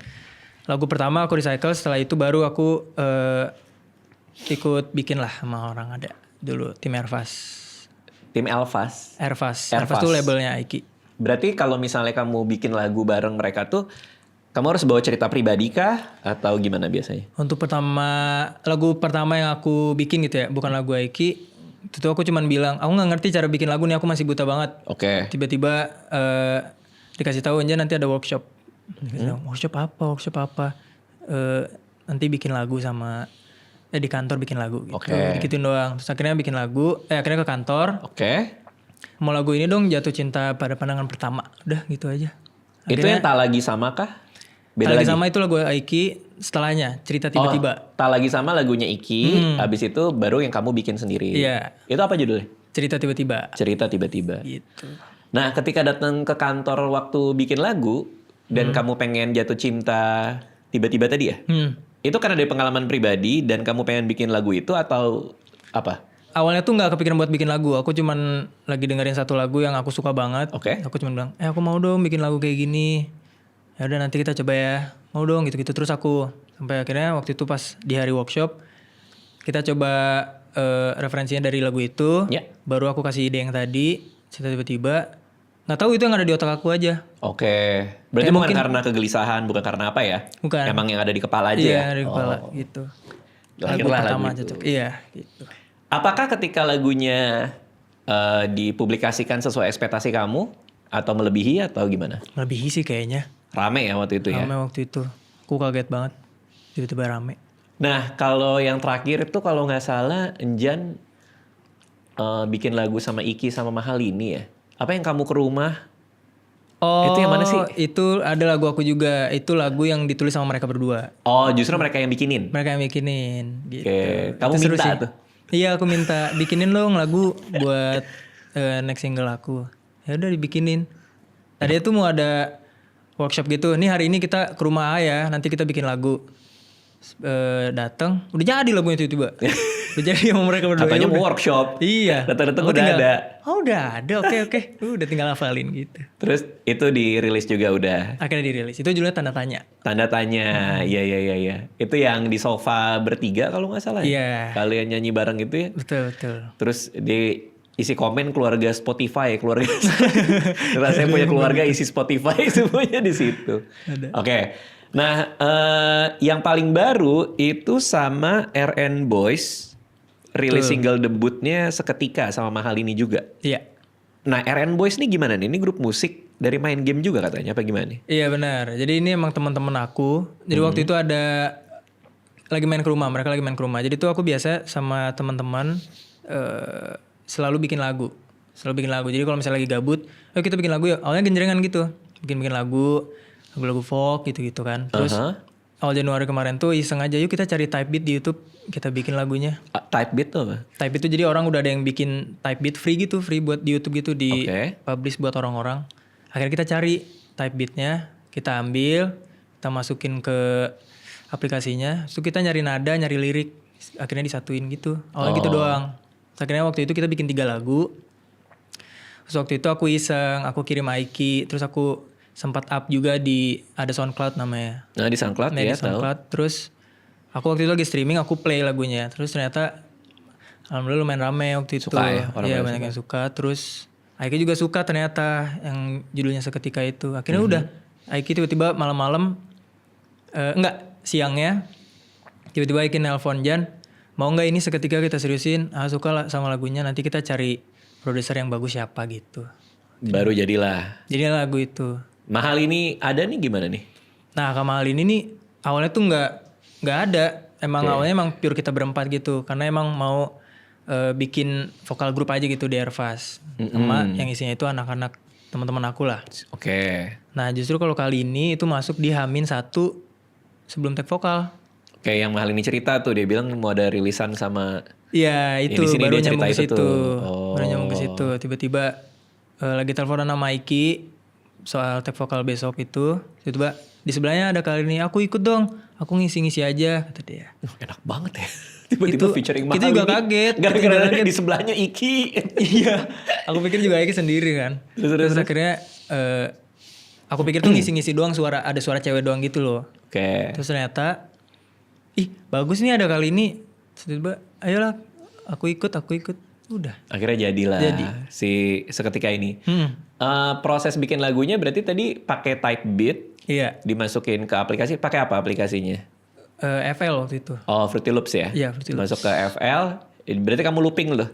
Lagu pertama aku recycle, setelah itu baru aku ikut bikin lah sama orang ada dulu tim Airfast. Tim Airfast tuh labelnya Aiki. Berarti kalau misalnya kamu bikin lagu bareng mereka tuh, kamu harus bawa cerita pribadi kah? Atau gimana biasanya? Untuk lagu pertama yang aku bikin gitu ya, bukan lagu Aiki. Itu aku cuman bilang, aku gak ngerti cara bikin lagu nih, aku masih buta banget. Oke. Tiba-tiba dikasih tahu aja nanti ada workshop. Workshop apa? Nanti bikin lagu sama, di kantor bikin lagu gitu. Dikituin doang. Terus akhirnya bikin lagu, akhirnya ke kantor. Mau lagu ini dong, Jatuh Cinta Pada Pandangan Pertama. Udah gitu aja. Akhirnya, itu yang Tak Lagi Sama kah? Beda lagi sama itu lagu Aiki, setelahnya Cerita Tiba-Tiba. Tak Lagi Sama lagunya Iki, habis itu baru yang kamu bikin sendiri. Iya. Itu apa judulnya? Cerita Tiba-Tiba. Cerita Tiba-Tiba. Gitu. Nah ketika datang ke kantor waktu bikin lagu, dan kamu pengen jatuh cinta tiba-tiba tadi ya? Itu karena dari pengalaman pribadi dan kamu pengen bikin lagu itu atau apa? Awalnya tuh gak kepikiran buat bikin lagu. Aku cuman lagi dengerin satu lagu yang aku suka banget. Aku cuman bilang, aku mau dong bikin lagu kayak gini. Ya udah nanti kita coba ya. Mau dong gitu-gitu. Terus aku sampai akhirnya waktu itu pas di hari workshop kita coba referensinya dari lagu itu. Baru aku kasih ide yang tadi. Tiba-tiba nggak tahu itu yang ada di otak aku aja. Berarti bukan karena kegelisahan, bukan karena apa ya? Bukan. Emang yang ada di kepala aja. Iya, ada di kepala gitu. Lagu pertama aja tuh. Iya gitu. Apakah ketika lagunya dipublikasikan sesuai ekspektasi kamu atau melebihi atau gimana? Melebihi sih kayaknya. Rame ya waktu itu ya? Rame waktu itu. Aku kaget banget. Tiba-tiba rame. Nah kalau yang terakhir itu kalau nggak salah Enjan bikin lagu sama Iki sama Mahal ini ya. Apa yang Kamu ke Rumah? Itu yang mana sih? Itu ada lagu aku juga. Itu lagu yang ditulis sama mereka berdua. Oh justru mereka yang bikinin? Mereka yang bikinin. Gitu. Kamu itu minta tuh? Iya aku minta. Bikinin dong lagu buat next single aku. Ya udah dibikinin. Tadi itu mau ada workshop gitu. Nih hari ini kita ke rumah A ya. Nanti kita bikin lagu. Datang. Udah jadi lagunya tiba-tiba. Udah jadi sama mereka berdua. Katanya mau workshop. Iya. Datang-datang udah ada. Oh udah ada. Oke. Udah tinggal hafalin gitu. Terus itu dirilis juga udah? Akhirnya dirilis. Itu judulnya Tanda Tanya. Tanda Tanya. Iya. Itu yang di sofa bertiga kalau gak salah ya? Iya. Kalian nyanyi bareng gitu ya? Betul. Terus isi komen keluarga Spotify. Karena saya punya keluarga isi Spotify semuanya di situ. Oke. Nah yang paling baru itu sama RN Boys. Rilis single debutnya seketika sama Mahal ini juga. Iya. Nah RN Boys ini gimana nih? Ini grup musik dari main game juga katanya apa gimana nih? Iya benar. Jadi ini emang teman-teman aku. Jadi waktu itu ada lagi main ke rumah. Mereka lagi main ke rumah. Jadi itu aku biasa sama teman-teman selalu bikin lagu. Jadi kalau misalnya lagi gabut, ayo kita bikin lagu ya. Awalnya genjrengan gitu. Bikin lagu folk gitu-gitu kan. Terus awal Januari kemarin tuh iseng aja yuk kita cari type beat di YouTube, kita bikin lagunya. Type beat tuh apa? Type beat tuh jadi orang udah ada yang bikin type beat free buat di YouTube gitu, di publish buat orang-orang. Akhirnya kita cari type beatnya, kita ambil, kita masukin ke aplikasinya, terus kita nyari nada, nyari lirik, akhirnya disatuin gitu. Awalnya gitu doang. Terus akhirnya waktu itu kita bikin 3 lagu. Terus waktu itu aku iseng, aku kirim Aiki, terus aku sempat up juga ada SoundCloud namanya. Nah di SoundCloud ya, di SoundCloud. Terus aku waktu itu lagi streaming, aku play lagunya. Terus ternyata alhamdulillah lumayan rame waktu itu. Suka ya? Iya banyak yang suka. Terus Aiki juga suka ternyata yang judulnya Seketika itu. Akhirnya udah Aiki tiba-tiba malam-malam, siangnya tiba-tiba Aiki nelpon, Jan mau gak ini seketika kita seriusin? Suka lah sama lagunya, nanti kita cari produser yang bagus siapa gitu. Baru jadilah lagu itu. Mahal ini ada nih gimana nih? Nah Mahal ini nih awalnya tuh nggak ada. Awalnya emang pure kita berempat gitu. Karena emang mau bikin vokal grup aja gitu di Airfast. Sama yang isinya itu anak-anak teman-teman aku lah. Oke. Nah justru kalau kali ini itu masuk di H-1 sebelum tag vokal. Kayak yang Mahal ini cerita tuh, dia bilang mau ada rilisan sama. Iya itu baru nyambung ke situ. Baru nyambung ke situ. Tiba-tiba lagi teleponan sama Aiki soal tag vokal besok itu, tiba-tiba di sebelahnya ada kali ini, aku ikut dong, aku ngisi-ngisi aja kata dia. Enak banget ya. Tiba-tiba featuring Mahal. Kita juga kaget. Gara-gara di sebelahnya Iki. Iya. Aku pikir juga Aiki sendiri kan. Terus akhirnya aku pikir tuh ngisi-ngisi doang, ada suara cewek doang gitu loh. Oke. Terus ternyata bagus nih ada kali ini. Terus tiba-tiba ayolah aku ikut. Udah. Akhirnya jadilah si Seketika ini. Proses bikin lagunya berarti tadi pakai type beat. Iya. Dimasukin ke aplikasi. Pakai apa aplikasinya? FL waktu itu. Oh, Fruity Loops ya? Iya, Fruity Loops. Masuk ke FL. Berarti kamu looping loh?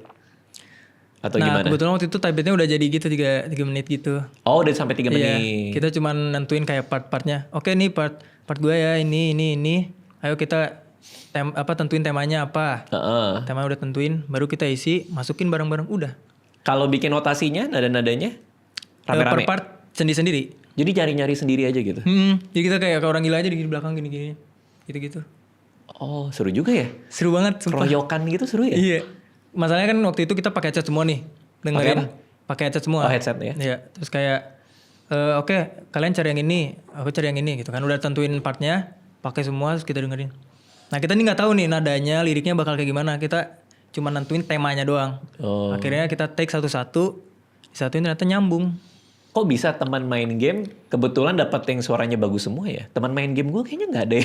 Atau gimana? Nah, kebetulan waktu itu type beatnya udah jadi gitu 3 menit gitu. Oh, udah sampai 3 menit. Iya, kita cuma nentuin kayak part-partnya. Oke nih part gue ya, ini. Ayo kita tentuin temanya apa. Tema udah tentuin, baru kita isi, masukin bareng-bareng, udah. Kalau bikin notasinya, nada-nadanya rame-rame? Per part sendiri-sendiri. Jadi nyari-nyari sendiri aja gitu? Jadi kita kayak orang gila aja di belakang gini-gini. Gitu-gitu. Oh, seru juga ya? Seru banget, sumpah. Keroyokan gitu seru ya? Iya. Masalahnya kan waktu itu kita pakai headset semua nih. Dengerin. Pakai headset semua. Oh, headset ya? Iya. Terus kayak, oke, kalian cari yang ini, aku cari yang ini gitu kan. Udah tentuin partnya, pakai semua, terus kita dengerin. Nah kita nih nggak tahu nih nadanya, liriknya bakal kayak gimana. Kita cuma nentuin temanya doang. Akhirnya kita take satu-satu, disatuin ternyata nyambung. Kok bisa teman main game kebetulan dapat yang suaranya bagus semua ya? Teman main game gue kayaknya nggak ada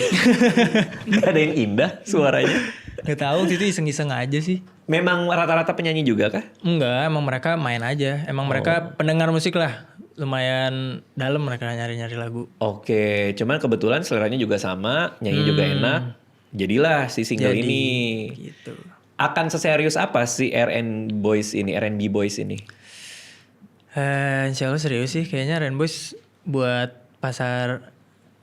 nggak ada yang indah suaranya. Nggak tahu itu iseng-iseng aja sih. Memang rata-rata penyanyi juga kah? Enggak, emang mereka main aja. Emang mereka pendengar musik lah. Lumayan dalam mereka nyari-nyari lagu. Oke, cuman kebetulan seleranya juga sama, nyanyi juga enak. Jadilah si single ini. Gitu. Akan seserius apa si R&B Boys ini? Insya Allah serius sih. Kayaknya Rainbows buat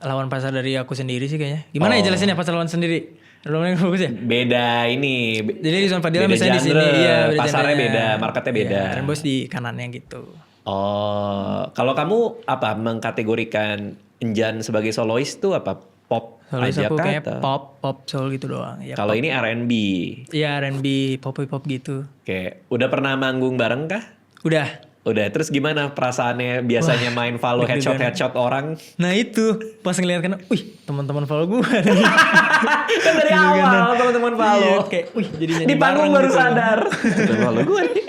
lawan pasar dari aku sendiri sih kayaknya. Gimana ya jelasinnya pasar lawan sendiri? Yang bagus ya? Beda ini. Jadi di Son Fadila misalnya di sini. Iya, pasarnya beda, marketnya beda. Ya, Rainbows di kanannya gitu. Oh, kalau kamu apa mengkategorikan Enjan sebagai solois tuh apa? Pop solois aja aku kah? Kayak pop soul gitu doang. Ya, kalau ini R&B. Iya R&B, pop gitu. Oke, udah pernah manggung bareng kah? Udah, terus gimana perasaannya biasanya main follow headshot orang? Nah itu, pas ngeliat kan, teman-teman follow gue. Kan dari awal teman-teman follow. Iya, kayak, jadi nyanyi di panggung baru gitu. Sadar. Follow gue nih.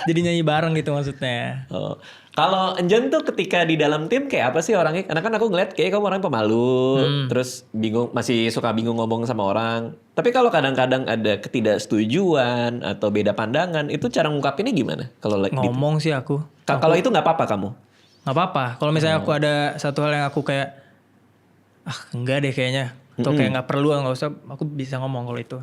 Jadi nyanyi bareng gitu maksudnya. Oh. Kalau Enjan tuh ketika di dalam tim kayak apa sih orangnya? Karena kan aku ngeliat kayak kamu orang pemalu, terus masih suka bingung ngomong sama orang. Tapi kalau kadang-kadang ada ketidaksetujuan atau beda pandangan, itu cara ngungkapinnya gimana? Kalau ngomong sih aku. Kalau itu nggak apa-apa kamu? Nggak apa-apa. Kalau misalnya aku ada satu hal yang aku kayak, enggak deh kayaknya. Atau kayak nggak perlu, nggak usah. Aku bisa ngomong kalau itu.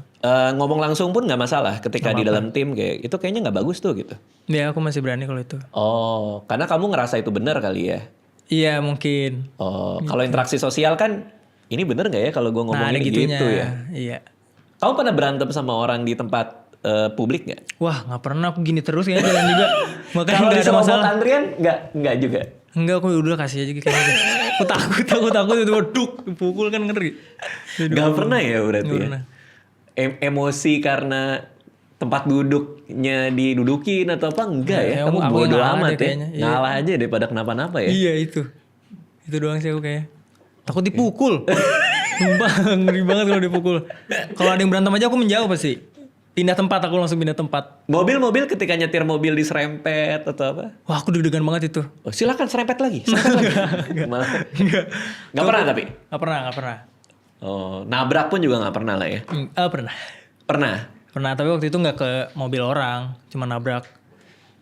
Ngomong langsung pun nggak masalah. Ketika di dalam tim kayak itu kayaknya nggak bagus tuh gitu. Iya, aku masih berani kalau itu. Oh, karena kamu ngerasa itu benar kali ya? Iya mungkin. Oh, kalau interaksi sosial kan, ini bener nggak ya kalau gue ngomongin gitu ya? Iya. Kamu pernah berantem sama orang di tempat publik nggak? Wah, nggak pernah, aku gini terus ya jalan juga. Makanya kalau nggak ada masalah. Kalau antrian nggak juga? Enggak, aku udah kasih aja kayaknya. Aku takut itu duk dipukul kan ngeri. Gak pernah ya berarti Gak ya? pernah. Emosi karena tempat duduknya didudukin atau apa enggak ya? Aku Kamu bodo ngalah amat deh ya. kayaknya, iya. Ngalah aja daripada kenapa-napa ya. Iya itu doang sih aku kayaknya. Takut dipukul. Sumpah ngeri banget kalau dipukul. Kalau ada yang berantem aja aku menjauh pasti. Pindah tempat, aku langsung pindah tempat. Mobil ketika nyetir mobil diserempet atau apa? Wah aku deg-degan banget itu. Oh, silakan serempet lagi. Gak pernah tapi? Gak pernah. Oh, nabrak pun juga gak pernah lah ya? Pernah. Pernah, tapi waktu itu gak ke mobil orang. Cuma nabrak.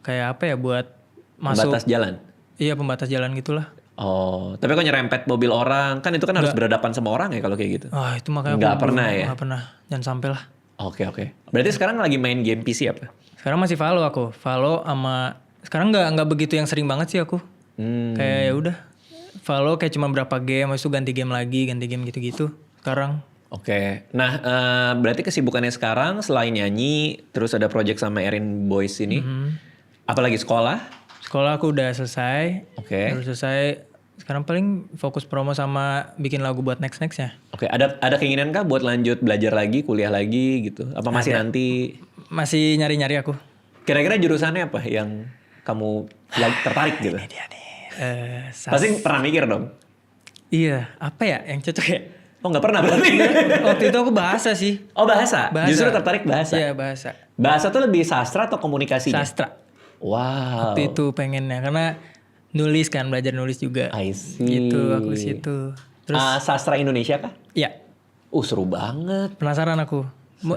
Kayak apa ya buat masuk. Pembatas jalan? Iya pembatas jalan gitulah. Oh, tapi kok nyerempet mobil orang, kan itu kan harus berhadapan sama orang ya kalau kayak gitu? Itu makanya Nggak pernah ya? Gak pernah, jangan sampai lah. Oke. Berarti sekarang lagi main game PC apa? Sekarang masih follow aku. Follow sama, sekarang nggak begitu yang sering banget sih aku. Kayak ya udah. Follow kayak cuma berapa game, habis itu ganti game gitu-gitu. Sekarang. Oke. Nah, berarti kesibukannya sekarang selain nyanyi, terus ada project sama Erin Boys ini. Apalagi sekolah? Sekolah aku udah selesai. Oke. Udah selesai. Sekarang paling fokus promo sama bikin lagu buat nextnya. Oke. Ada keinginan kah buat lanjut belajar lagi, kuliah lagi gitu? Apa masih nanti? Masih nyari-nyari aku. Kira-kira jurusannya apa yang kamu tertarik gitu? Ini dia nih. Pasti pernah mikir dong? Iya. Apa ya yang cocok ya? Oh nggak pernah berarti? Waktu itu aku bahasa sih. Oh bahasa? Justru tertarik bahasa? Iya bahasa. Bahasa tuh lebih sastra atau komunikasinya? Sastra. Wow. Waktu itu pengennya karena nulis kan, belajar nulis juga. I see. Gitu aku ke situ. Terus sastra Indonesia kah? ya, Seru banget. penasaran aku.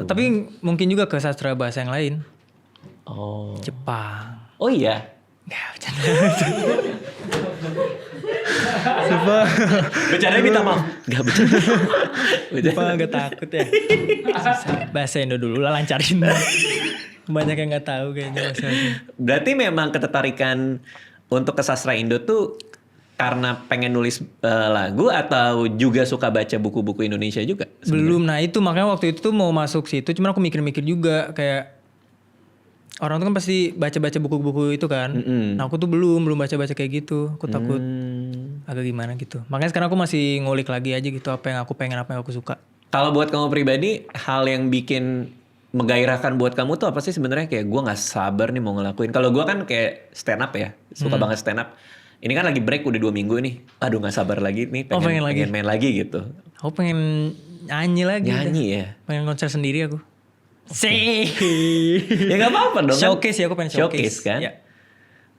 Tapi mungkin juga ke sastra bahasa yang lain. Oh. Jepang. Oh iya. Nggak, bercanda. Sumpah. Bercanda minta maaf. Gak bercanda. Sumpah gak takut ya. Susah. Bahasa Indo dulu lah lancarin. Banyak yang gak tahu kayaknya bahasanya. Berarti memang ketertarikan untuk ke sastra Indo tuh karena pengen nulis lagu atau juga suka baca buku-buku Indonesia juga? Belum, nah itu makanya waktu itu tuh mau masuk situ. Cuman aku mikir-mikir juga kayak orang tuh kan pasti baca-baca buku-buku itu kan. Nah aku tuh belum baca-baca kayak gitu. Aku takut agak gimana gitu. Makanya sekarang aku masih ngulik lagi aja gitu apa yang aku pengen, apa yang aku suka. Kalau buat kamu pribadi, hal yang bikin menggairahkan buat kamu tuh apa sih sebenarnya? Kayak gue nggak sabar nih mau ngelakuin. Kalau gue kan kayak stand up ya, suka banget stand up. Ini kan lagi break udah 2 minggu nih. Aduh nggak sabar lagi nih, pengen main lagi gitu. Aku pengen nyanyi lagi. Nyanyi ya? Pengen konser sendiri aku. Sih. Ya nggak apa-apa dong. Showcase ya, aku pengen showcase. Kan? Ya.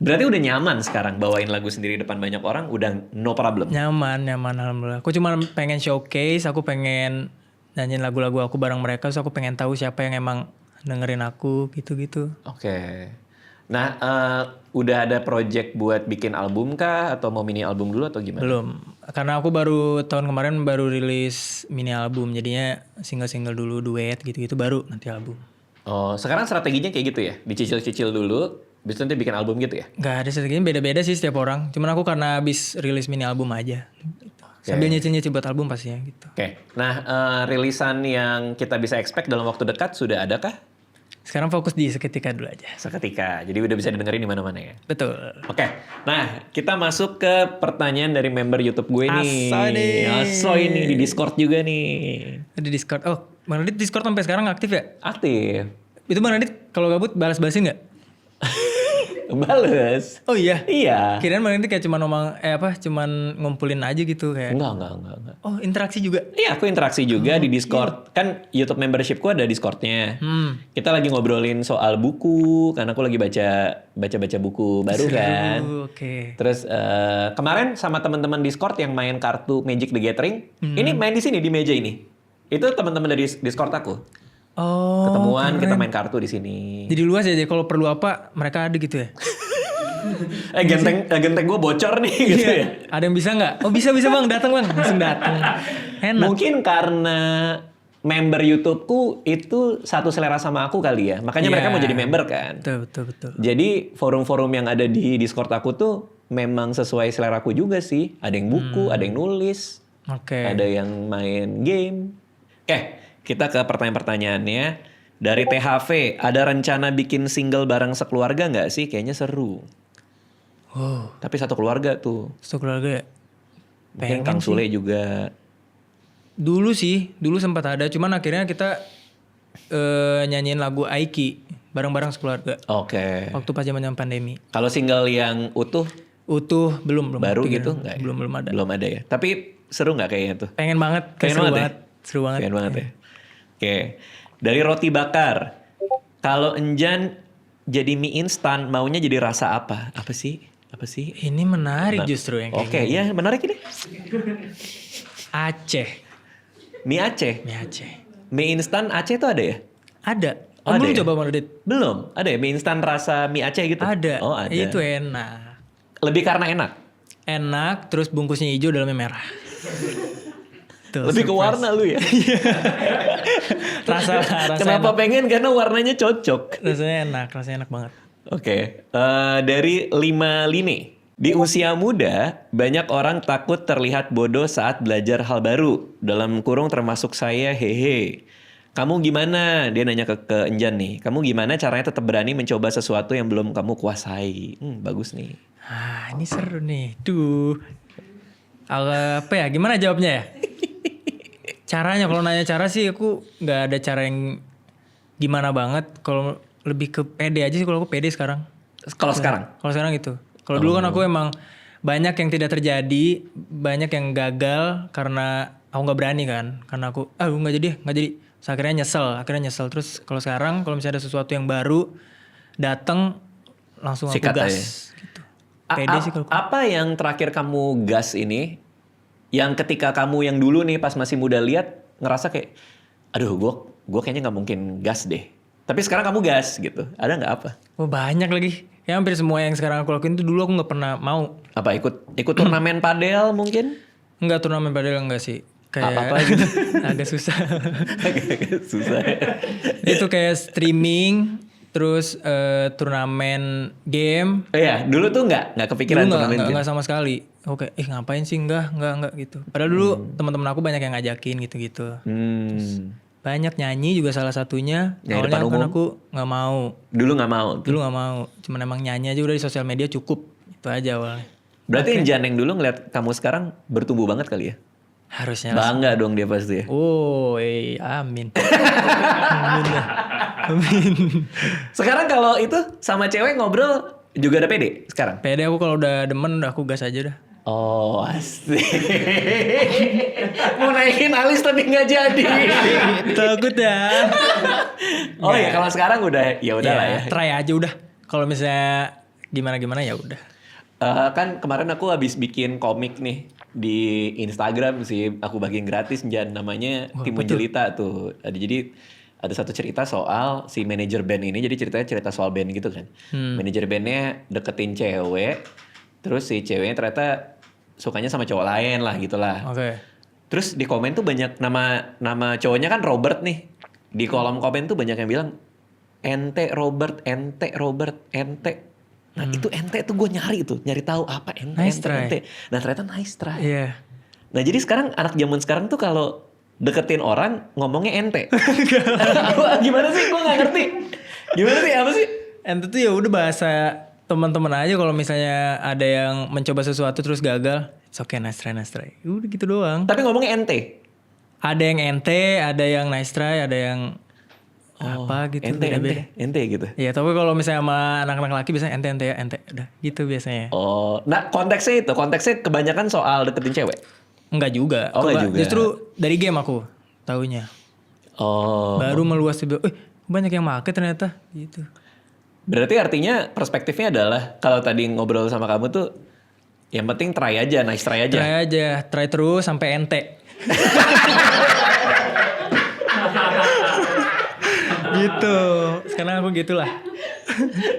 Berarti udah nyaman sekarang bawain lagu sendiri depan banyak orang, udah no problem. Nyaman alhamdulillah. Aku cuma pengen showcase, aku pengen nyanyiin lagu-lagu aku bareng mereka, terus aku pengen tahu siapa yang emang dengerin aku gitu-gitu. Oke. Nah, udah ada project buat bikin album kah atau mau mini album dulu atau gimana? Belum. Karena aku baru tahun kemarin baru rilis mini album, jadinya single-single dulu, duet gitu-gitu baru nanti album. Oh, sekarang strateginya kayak gitu ya? Dicicil-cicil dulu, habis itu nanti bikin album gitu ya? Gak ada strateginya, beda-beda sih setiap orang. Cuman aku karena habis rilis mini album aja. Sambil nyicil-nyicil buat album pastinya gitu. Oke. Nah, rilisan yang kita bisa expect dalam waktu dekat sudah ada kah? Sekarang fokus di seketika dulu aja. Seketika. Jadi udah bisa didengerin di mana-mana ya? Betul. Oke. Nah, kita masuk ke pertanyaan dari member YouTube gue nih. Aso ini di Discord juga nih. Di Discord. Oh, Bang Radit Discord sampai sekarang aktif ya? Aktif. Itu Bang Radit kalau gabut balas-balasin nggak? Bales. Oh iya? Iya. Kirain Bang Radit kayak cuma cuman ngumpulin aja gitu kayak. Enggak. Oh, interaksi juga? Iya, aku interaksi juga di Discord. Kan YouTube membershipku ada Discordnya. Kita lagi ngobrolin soal buku, karena aku lagi baca buku baru kan. Oke. Terus kemarin sama teman-teman Discord yang main kartu Magic the Gathering, ini main di sini di meja ini. Itu teman-teman dari Discord aku. Oh. Ketemuan kita main kartu di sini. Jadi luas ya, jadi kalau perlu apa mereka ada gitu ya? Genteng gue bocor nih gitu ya. Ada yang bisa nggak? Oh bisa Bang, datang Bang, langsung datang. Enak. Mungkin karena member YouTubeku itu satu selera sama aku kali ya. Makanya mereka mau jadi member kan. Betul. Jadi forum-forum yang ada di Discord aku tuh memang sesuai seleraku juga sih. Ada yang buku, ada yang nulis. Oke. Ada yang main game. Oke, kita ke pertanyaan-pertanyaannya. Dari THV, ada rencana bikin single bareng sekeluarga nggak sih? Kayaknya seru. Wow. Tapi satu keluarga tuh. Satu keluarga ya? Mungkin Kang Sule juga. Dulu sempat ada, cuman akhirnya kita nyanyiin lagu Aiki bareng-bareng sekeluarga. Oke. Waktu pas zaman pandemi. Kalau single yang utuh belum baru gitu nggak? Belum ada. Belum ada ya. Tapi seru nggak kayaknya tuh? Pengen banget. Seru banget. Pengen banget ya. Oke. Dari roti bakar. Kalau Enjan jadi mie instan, maunya jadi rasa apa? Apa sih? Ini menarik justru yang kayak Oke, iya menarik ini. Aceh. Mie Aceh. Mie instan Aceh itu ada ya? Ada. Oh, belum ada ya? coba Mardit? Belum. Ada ya mie instan rasa mie Aceh gitu? Ada. Oh, ada. Itu enak. Lebih karena enak. Enak, terus bungkusnya hijau, dalamnya merah. Tuh, lebih ke warna lu ya. rasa Kenapa enak. pengen? Karena warnanya cocok. Rasanya enak banget. Oke. Dari 5 Lini. Di usia muda, banyak orang takut terlihat bodoh saat belajar hal baru. Dalam kurung termasuk saya, hehe. Kamu gimana? Dia nanya ke Enjan nih. Kamu gimana caranya tetap berani mencoba sesuatu yang belum kamu kuasai? Bagus nih. Ini seru nih. Duh. Apa ya? Gimana jawabnya ya? Caranya, kalau nanya cara sih aku nggak ada cara yang gimana banget. Kalau lebih ke pede aja sih, kalau aku pede sekarang. Kalau sekarang? Kalau sekarang gitu. Kalau dulu kan aku emang banyak yang tidak terjadi, banyak yang gagal karena aku nggak berani kan. Karena aku, nggak jadi. Terus akhirnya nyesel. Terus kalau sekarang, kalau misalnya ada sesuatu yang baru datang, langsung aku sikat gas. aja. Gitu. Pede sih kalau. Apa yang terakhir kamu gas ini? Yang ketika kamu yang dulu nih pas masih muda lihat ngerasa kayak, aduh gue kayaknya nggak mungkin gas deh. Tapi sekarang kamu gas gitu. Ada nggak apa? Banyak lagi. Ya hampir semua yang sekarang aku lakuin itu dulu aku nggak pernah mau. Apa ikut turnamen padel mungkin? Enggak, turnamen padel enggak sih. Kayak apa gitu? agak susah. Agak susah. Itu kayak streaming, terus turnamen game. Iya, dulu tuh nggak kepikiran turnamen game. Enggak sama sekali. Oke, ngapain sih enggak gitu. Padahal dulu teman-teman aku banyak yang ngajakin gitu-gitu. Terus banyak nyanyi juga salah satunya. Nyanyi awalnya depan kan umum? aku nggak mau. Dulu nggak mau. Cuman emang nyanyi aja udah di sosial media cukup. Itu aja awalnya. Berarti Enjan yang dulu ngeliat kamu sekarang bertumbuh banget kali ya? Harusnya. Bangga dong dia pasti ya. Amin. Sekarang kalau itu sama cewek ngobrol juga ada pede sekarang? Pede aku, kalau udah demen udah aku gas aja udah. Oh, asik. Mau naikin alis tapi nggak jadi. Takut ya. Oh ya, kalau sekarang udah ya udahlah ya. Try aja udah. Kalau misalnya gimana ya udah. Kan kemarin aku habis bikin komik nih di Instagram sih, aku bagiin gratis Jan, namanya Timun Jelita tuh. Jadi ada satu cerita soal si manajer band ini, jadi ceritanya cerita soal band gitu kan. Manajer bandnya deketin cewek, terus si ceweknya ternyata sukanya sama cowok lain lah gitulah. Oke. Terus di komen tuh banyak nama cowoknya kan Robert nih. Di kolom komen tuh banyak yang bilang ente Robert. Nah itu ente tuh gue nyari tahu apa ente. Nah ternyata nice try. Iya. Nah jadi sekarang anak zaman sekarang tuh kalau deketin orang ngomongnya ente. Gimana sih? Gue nggak ngerti. Gimana sih? Apa sih? Ente tuh ya udah bahasa teman-teman aja. Kalau misalnya ada yang mencoba sesuatu terus gagal, it's okay, nice try. Udah gitu doang. Tapi ngomongnya ente. Ada yang ente, ada yang nice try, ada yang apa gitu. Ente gitu. Iya, tapi kalau misalnya sama anak-anak laki biasanya ente ya, ente. Udah gitu biasanya. Oh, nah konteksnya kebanyakan soal deketin cewek. Enggak juga. Enggak juga. Justru dari game aku taunya. Oh. Baru meluas tiba, banyak yang make ternyata gitu. Berarti artinya perspektifnya adalah kalau tadi ngobrol sama kamu tuh yang penting try aja, nice try aja. Try terus sampai ente. Gitu. Sekarang aku gitulah.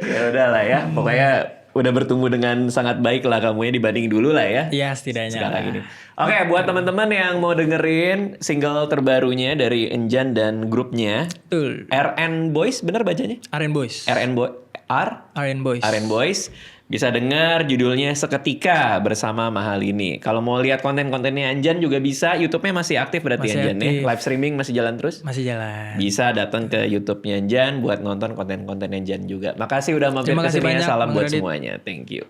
Ya udahlah ya, pokoknya udah bertumbuh dengan sangat baik lah kamu ya dibanding dulu lah ya. Iya, setidaknya. Sekarang ini. Oke, buat teman-teman yang mau dengerin single terbarunya dari Enjan dan grupnya. Betul. RN Boys, bener bacanya? RN Boys. RN Boys. RN Boys. Bisa dengar judulnya Seketika bersama Mahalini. Kalau mau lihat konten-kontennya Anjan juga bisa. YouTube-nya masih aktif berarti Anjan ya. Live streaming masih jalan terus? Masih jalan. Bisa datang ke YouTube-nya Anjan buat nonton konten-konten Anjan juga. Makasih udah mampir ke sini. Salam buat semuanya. Thank you.